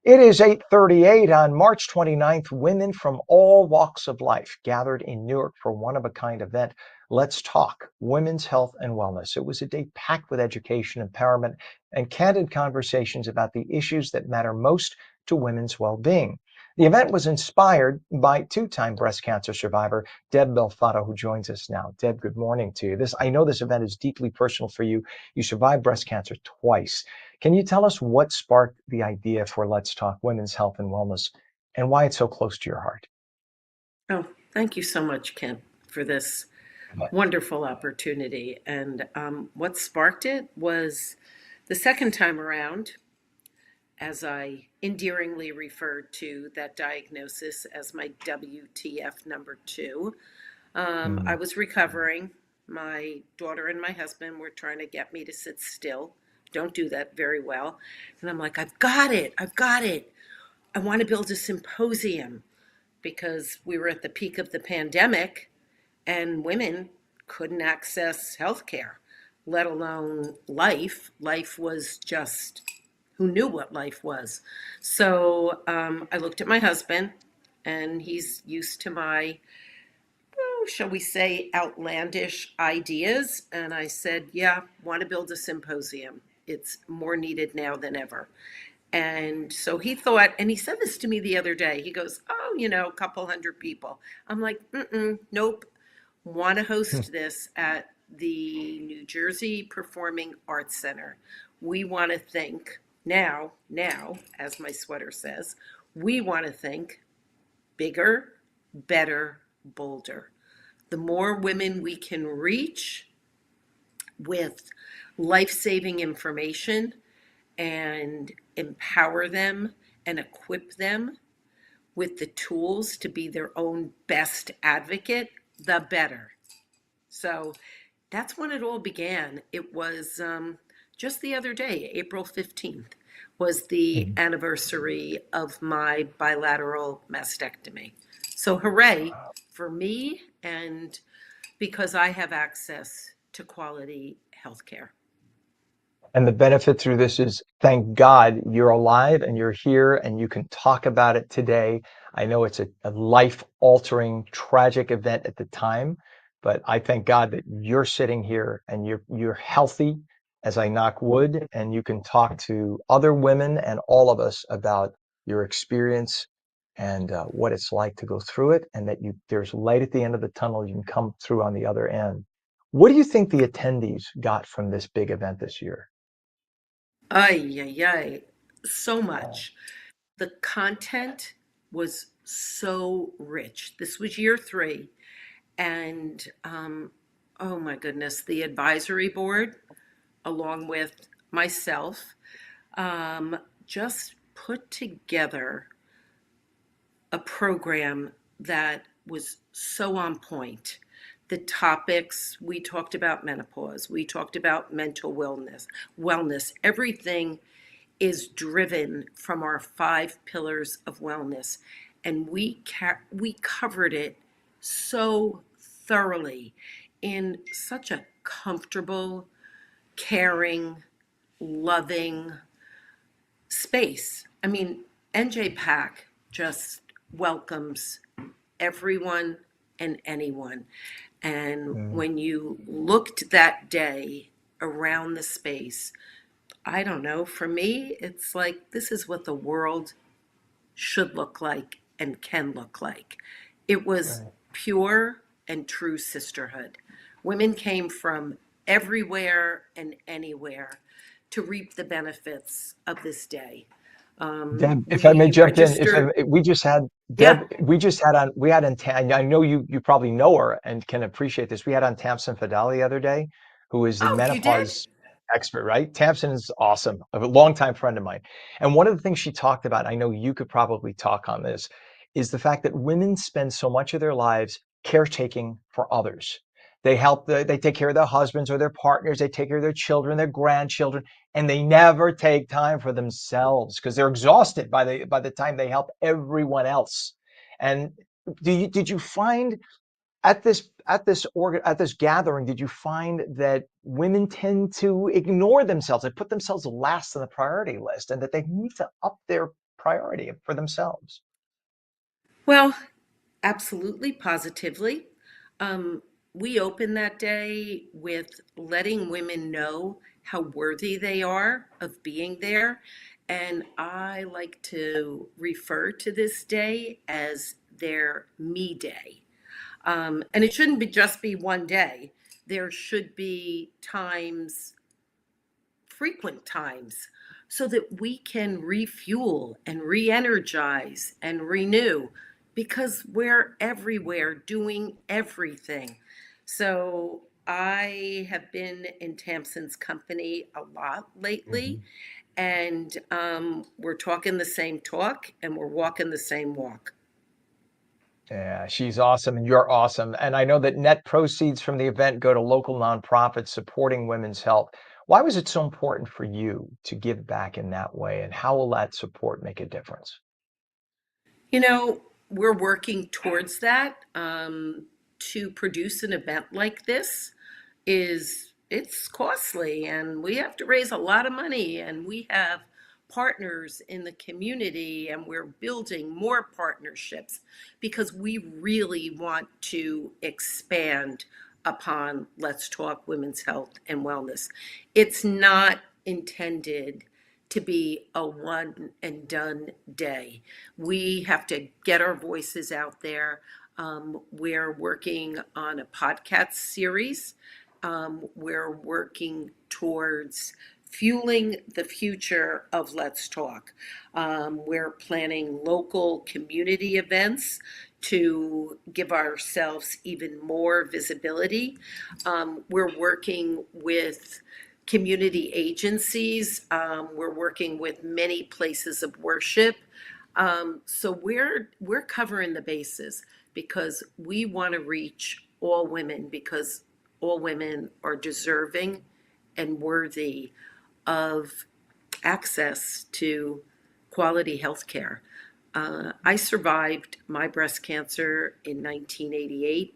It is 8:38 on March 29th. Women from all walks of life gathered in Newark for one-of-a-kind event. Let's talk women's health and wellness. It was a day packed with education, empowerment, and candid conversations about the issues that matter most to women's well-being. The event was inspired by two-time breast cancer survivor Deb Belfato, who joins us now. Deb, good morning to you. I know this event is deeply personal for you. You survived breast cancer twice. Can you tell us what sparked the idea for Let's Talk Women's Health and Wellness and why it's so close to your heart? Oh, thank you so much, Ken, for this wonderful opportunity. And what sparked it was the second time around, as I endearingly referred to that diagnosis as my WTF number 2. I was recovering. My daughter and my husband were trying to get me to sit still. Don't do that very well. And I'm like, I've got it. I want to build a symposium because we were at the peak of the pandemic and women couldn't access healthcare, let alone life. Life was just, who knew what life was? So I looked at my husband, and he's used to my, shall we say, outlandish ideas. And I said, yeah, want to build a symposium. It's more needed now than ever. And so he thought, and he said this to me the other day, he goes, oh, a couple hundred people. I'm like, nope. Want to host this at the New Jersey Performing Arts Center. We want to think now, as my sweater says, we want to think bigger, better, bolder. The more women we can reach with life-saving information and empower them and equip them with the tools to be their own best advocate, the better. So that's when it all began. It was just the other day, April 15th, was the anniversary of my bilateral mastectomy. So hooray for me, and because I have access to quality health care. And the benefit through this is, thank God you're alive and you're here and you can talk about it today. I know it's a life-altering, tragic event at the time, but I thank God that you're sitting here and you're healthy, as I knock wood, and you can talk to other women and all of us about your experience and what it's like to go through it, and that there's light at the end of the tunnel. You can come through on the other end. What do you think the attendees got from this big event this year? Ay, so much. The content was so rich. This was year 3. And oh my goodness, the advisory board, along with myself, just put together a program that was so on point. The topics, we talked about menopause, we talked about mental wellness. Everything is driven from our 5 pillars of wellness. And we covered it so thoroughly in such a comfortable, caring, loving space. I mean, NJPAC just welcomes everyone and anyone. And when you looked that day around the space, I don't know, for me, it's like, this is what the world should look like and can look like. It was Right. pure and true sisterhood. Women came from everywhere and anywhere to reap the benefits of this day. Deb, if I may We jump in, if I, registered, we just had yeah. Deb, we had on, I know you probably know her and can appreciate this. We had on Tamsin Fidel the other day, who is the Oh, you did? menopause expert, right? Tamsin is awesome, a longtime friend of mine. And one of the things she talked about, I know you could probably talk on this, is the fact that women spend so much of their lives caretaking for others. They take care of their husbands or their partners, they take care of their children, their grandchildren, and they never take time for themselves because they're exhausted by the time they help everyone else. And did you find at this gathering, did you find that women tend to ignore themselves? They put themselves last on the priority list, and that they need to up their priority for themselves? Well, absolutely, positively. Um, we opened that day with letting women know how worthy they are of being there. And I like to refer to this day as their me day. And it shouldn't be just be one day. There should be times, frequent times, so that we can refuel and re-energize and renew because we're everywhere doing everything. So I have been in Tamsin's company a lot lately, Mhm. and we're talking the same talk and we're walking the same walk. Yeah, she's awesome and you're awesome. And I know that net proceeds from the event go to local nonprofits supporting women's health. Why was it so important for you to give back in that way? And how will that support make a difference? You know, we're working towards that. To produce an event like this is it's costly, and we have to raise a lot of money, and we have partners in the community, and we're building more partnerships because we really want to expand upon Let's Talk Women's Health and Wellness. It's not intended to be a one and done day. We have to get our voices out there. We're working on a podcast series. We're working towards fueling the future of Let's Talk. We're planning local community events to give ourselves even more visibility. We're working with community agencies. We're working with many places of worship. So we're covering the bases because we want to reach all women because all women are deserving and worthy of access to quality health care. I survived my breast cancer in 1988,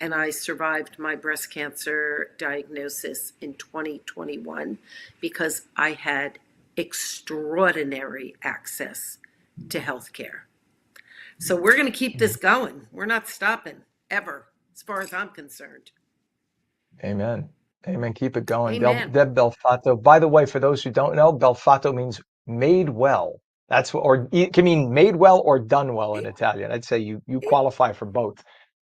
and I survived my breast cancer diagnosis in 2021 because I had extraordinary access to health care. So we're going to keep this going. We're not stopping ever, as far as I'm concerned. Amen. Amen. Keep it going. Amen. Deb Belfato. By the way, for those who don't know, Belfato means made well. That's what, or it can mean made well or done well in Italian. I'd say you qualify for both.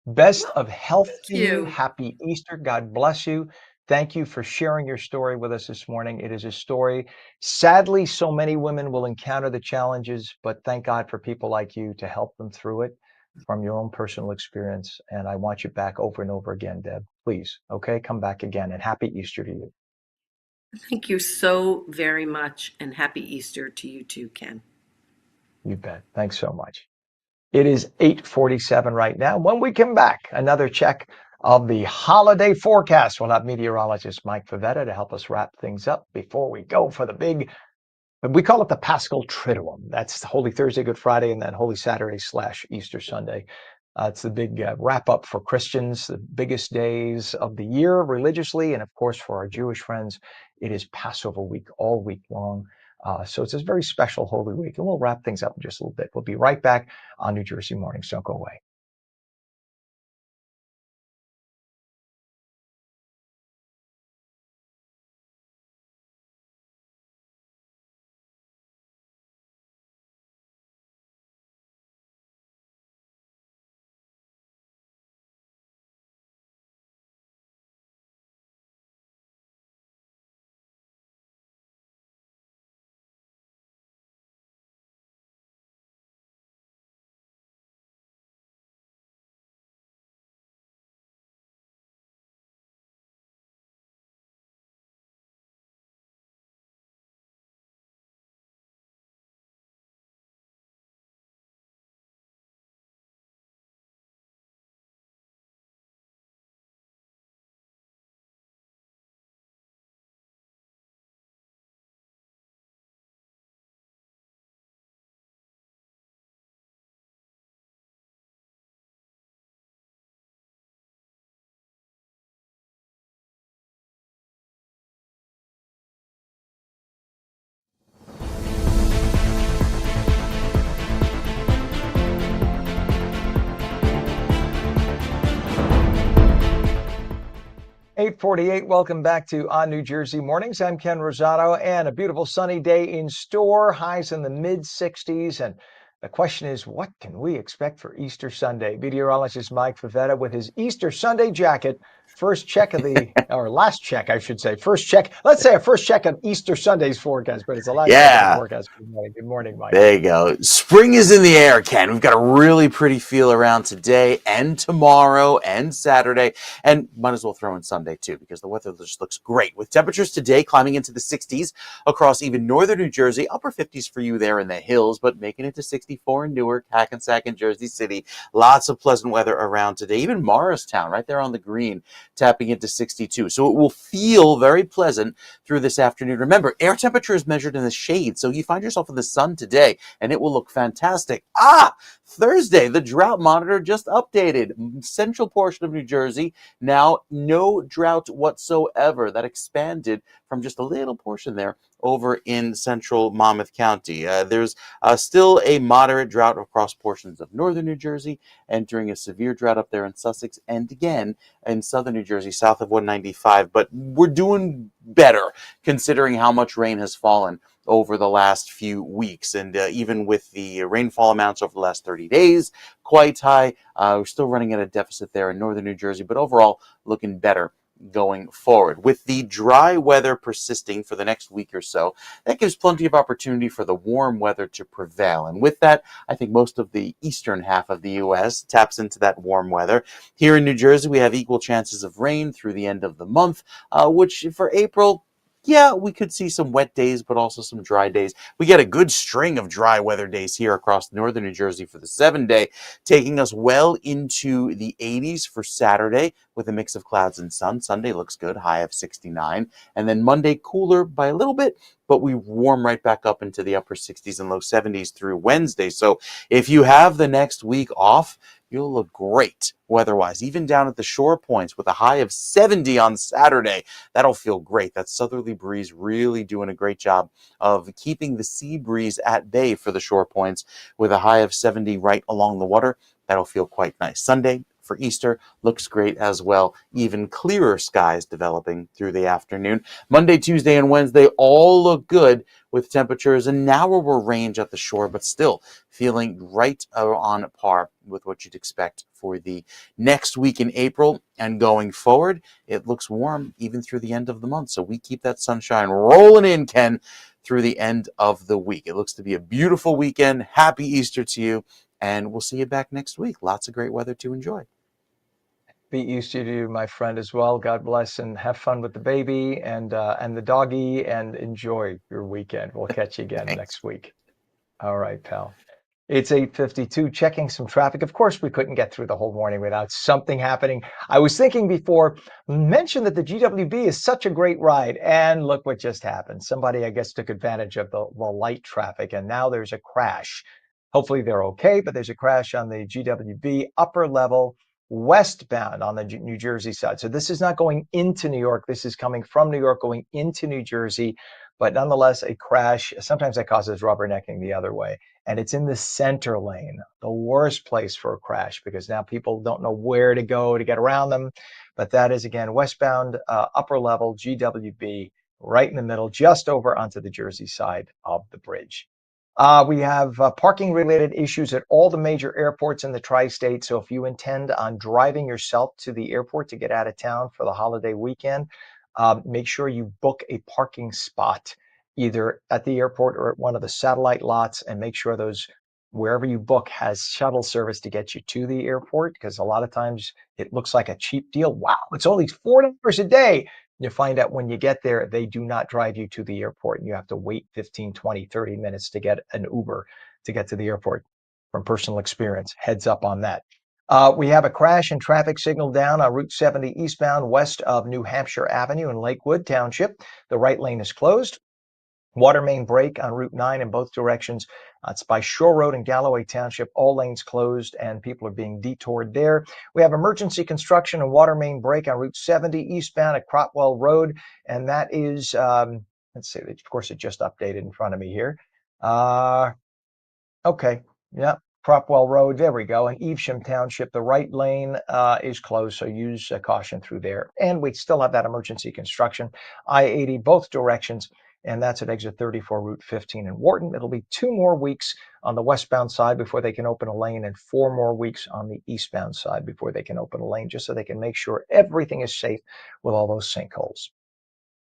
Best Well, of health thank to you. you. Happy Easter. God bless you. Thank you for sharing your story with us this morning. It is a story. Sadly, so many women will encounter the challenges, but thank God for people like you to help them through it from your own personal experience. And I want you back over and over again, Deb. Please, okay? Come back again and happy Easter to you. Thank you so very much, and happy Easter to you too, Ken. You bet. Thanks so much. It is 8:47 right now. When we come back, another check of the holiday forecast. We'll have meteorologist Mike Favetta to help us wrap things up before we go for the big, we call it the Paschal Triduum. That's Holy Thursday, Good Friday, and then Holy Saturday / Easter Sunday. It's the big wrap up for Christians, the biggest days of the year religiously. And of course, for our Jewish friends, it is Passover week all week long. So it's a very special Holy Week. And we'll wrap things up in just a little bit. We'll be right back on New Jersey Mornings. Don't go away. 8:48. Welcome back to ONNJ Jersey Mornings. I'm Ken Rosato, and a beautiful sunny day in store. Highs in the mid 60s. And the question is, what can we expect for Easter Sunday? Meteorologist Mike Favetta with his Easter Sunday jacket. First check of the, or last check, I should say. First check. Let's say a first check of Easter Sunday's forecast, but it's the last check of the Yeah. forecast. Good morning. Good morning, Mike. There you go. Spring is in the air, Ken. We've got a really pretty feel around today and tomorrow and Saturday, and might as well throw in Sunday too, because the weather just looks great. With temperatures today climbing into the 60s across even northern New Jersey, upper 50s for you there in the hills, but making it to 64 in Newark, Hackensack, and Jersey City. Lots of pleasant weather around today. Even Morristown, right there on the green, tapping into 62. So it will feel very pleasant through this afternoon. Remember, air temperature is measured in the shade, so you find yourself in the sun today, and it will look fantastic. Thursday, the drought monitor just updated. Central portion of New Jersey, now no drought whatsoever. That expanded from just a little portion there over in central Monmouth County. There's still a moderate drought across portions of northern New Jersey, entering a severe drought up there in Sussex, and again in southern New Jersey, south of 195. But we're doing better considering how much rain has fallen over the last few weeks. And even with the rainfall amounts over the last 30 days, quite high, we're still running at a deficit there in northern New Jersey, but overall looking better going forward. With the dry weather persisting for the next week or so, that gives plenty of opportunity for the warm weather to prevail. And with that, I think most of the eastern half of the U.S. taps into that warm weather. Here in New Jersey, we have equal chances of rain through the end of the month, which for April, yeah, we could see some wet days, but also some dry days. We get a good string of dry weather days here across northern New Jersey for the 7-day, taking us well into the 80s for Saturday with a mix of clouds and sun. Sunday looks good, high of 69. And then Monday, cooler by a little bit, but we warm right back up into the upper 60s and low 70s through Wednesday. So if you have the next week off, you'll look great weather-wise, even down at the shore points with a high of 70 on Saturday. That'll feel great. That southerly breeze really doing a great job of keeping the sea breeze at bay for the shore points with a high of 70 right along the water. That'll feel quite nice. Sunday for Easter looks great as well. Even clearer skies developing through the afternoon. Monday, Tuesday, and Wednesday all look good with temperatures a narrower range at the shore, but still feeling right on par with what you'd expect for the next week in April. And going forward, it looks warm even through the end of the month. So we keep that sunshine rolling in, Ken, through the end of the week. It looks to be a beautiful weekend. Happy Easter to you. And we'll see you back next week. Lots of great weather to enjoy. Be Easter to you, my friend, as well. God bless, and have fun with the baby and the doggy, and enjoy your weekend. We'll catch you again next week. All right, pal. It's 8:52. Checking some traffic. Of course, we couldn't get through the whole morning without something happening. I was thinking before, mention that the GWB is such a great ride, and look what just happened. Somebody, I guess, took advantage of the light traffic, and now there's a crash. Hopefully they're okay, but there's a crash on the GWB upper level westbound on the New Jersey side. So this is not going into New York. This is coming from New York going into New Jersey, but nonetheless, a crash. Sometimes that causes rubbernecking the other way. And it's in the center lane, the worst place for a crash, because now people don't know where to go to get around them. But that is, again, westbound upper level GWB, right in the middle, just over onto the Jersey side of the bridge. We have parking related issues at all the major airports in the tri-state. So if you intend on driving yourself to the airport to get out of town for the holiday weekend, make sure you book a parking spot either at the airport or at one of the satellite lots, and make sure those wherever you book has shuttle service to get you to the airport, because a lot of times it looks like a cheap deal. Wow, it's only $4 a day. You find out when you get there, they do not drive you to the airport, and you have to wait 15, 20, 30 minutes to get an Uber to get to the airport. From personal experience, heads up on that. We have a crash and traffic signal down on Route 70 eastbound west of New Hampshire Avenue in Lakewood Township. The right lane is closed. Water main break on Route 9 in both directions. It's by Shore Road in Galloway Township. All lanes closed and people are being detoured there. We have emergency construction and water main break on Route 70 eastbound at Cropwell Road. And that is, let's see, of course, it just updated in front of me here. Okay, yeah, Cropwell Road, there we go. In Evesham Township, the right lane is closed, so use caution through there. And we still have that emergency construction, I-80 both directions, and that's at exit 34, Route 15 in Wharton. It'll be 2 more weeks on the westbound side before they can open a lane, and 4 more weeks on the eastbound side before they can open a lane, just so they can make sure everything is safe with all those sinkholes.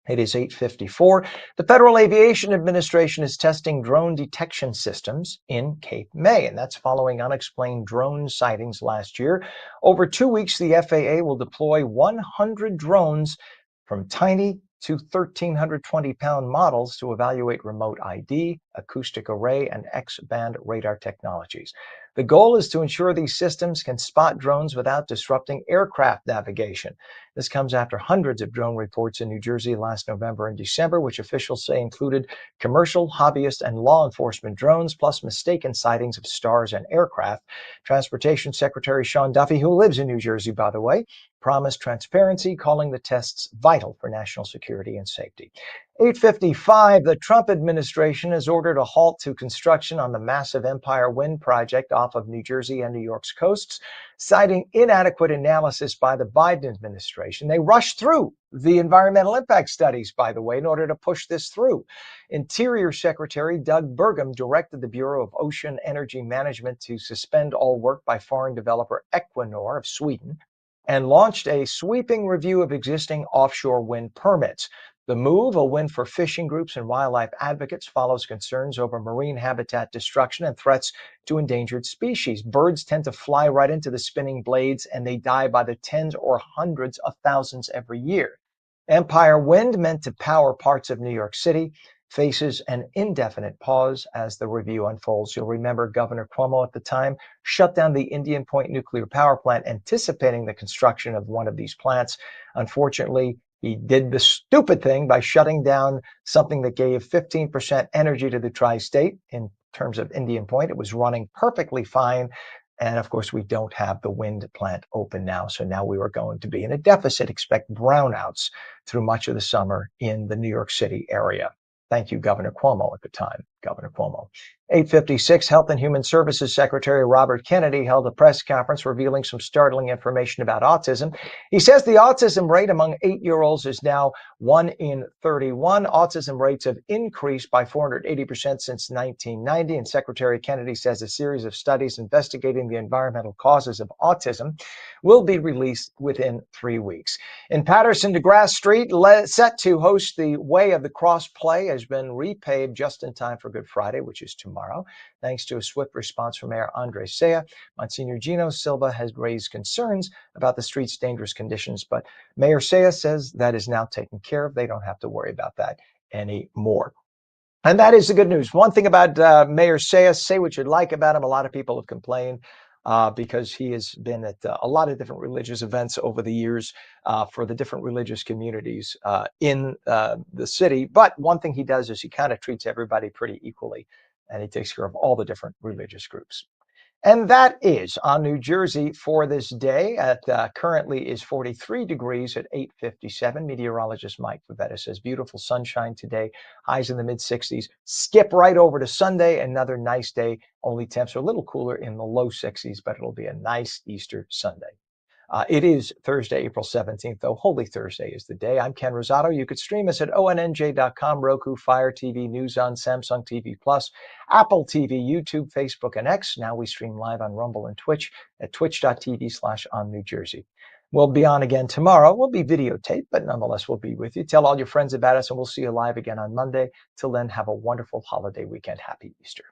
It is 8:54. The Federal Aviation Administration is testing drone detection systems in Cape May, and that's following unexplained drone sightings last year. Over 2 weeks, the FAA will deploy 100 drones from tiny to 1,320-pound models to evaluate remote ID, acoustic array, and X-band radar technologies. The goal is to ensure these systems can spot drones without disrupting aircraft navigation. This comes after hundreds of drone reports in New Jersey last November and December, which officials say included commercial, hobbyist, and law enforcement drones, plus mistaken sightings of stars and aircraft. Transportation Secretary Sean Duffy, who lives in New Jersey, by the way, promised transparency, calling the tests vital for national security and safety. 8:55, the Trump administration has ordered a halt to construction on the massive Empire Wind project off of New Jersey and New York's coasts, citing inadequate analysis by the Biden administration. They rushed through the environmental impact studies, by the way, in order to push this through. Interior Secretary Doug Burgum directed the Bureau of Ocean Energy Management to suspend all work by foreign developer Equinor of Sweden and launched a sweeping review of existing offshore wind permits. The move, a win for fishing groups and wildlife advocates, follows concerns over marine habitat destruction and threats to endangered species. Birds tend to fly right into the spinning blades, and they die by the tens or hundreds of thousands every year. Empire Wind, meant to power parts of New York City, faces an indefinite pause as the review unfolds. You'll remember Governor Cuomo at the time shut down the Indian Point nuclear power plant, anticipating the construction of one of these plants. Unfortunately, he did the stupid thing by shutting down something that gave 15% energy to the tri-state. In terms of Indian Point, it was running perfectly fine. And of course, we don't have the wind plant open now. So now we are going to be in a deficit. Expect brownouts through much of the summer in the New York City area. Thank you, Governor Cuomo at the time, Governor Cuomo. 8:56, Health and Human Services Secretary Robert Kennedy held a press conference revealing some startling information about autism. He says the autism rate among 8-year-olds is now 1 in 31. Autism rates have increased by 480% since 1990. And Secretary Kennedy says a series of studies investigating the environmental causes of autism will be released within 3 weeks. In Patterson, DeGrasse Street, set to host the Way of the Cross play, has been repaved just in time for Good Friday, which is tomorrow. Thanks to a swift response from Mayor Andres Saya, Monsignor Gino Silva has raised concerns about the street's dangerous conditions, but Mayor Saya says that is now taken care of. They don't have to worry about that anymore. And that is the good news. One thing about Mayor Saya, say what you'd like about him. A lot of people have complained because he has been at a lot of different religious events over the years for the different religious communities in the city. But one thing he does is he kind of treats everybody pretty equally, and he takes care of all the different religious groups. And that is on New Jersey for this day. Currently is 43 degrees at 8:57. Meteorologist Mike Favetta says beautiful sunshine today, highs in the mid-60s. Skip right over to Sunday, another nice day. Only temps are a little cooler in the low 60s, but it'll be a nice Easter Sunday. It is Thursday, April 17th, though. Holy Thursday is the day. I'm Ken Rosato. You could stream us at ONNJ.com, Roku, Fire TV, News On, Samsung TV Plus, Apple TV, YouTube, Facebook, and X. Now we stream live on Rumble and Twitch at twitch.tv/OnNewJersey. We'll be on again tomorrow. We'll be videotaped, but nonetheless, we'll be with you. Tell all your friends about us, and we'll see you live again on Monday. Till then, have a wonderful holiday weekend. Happy Easter.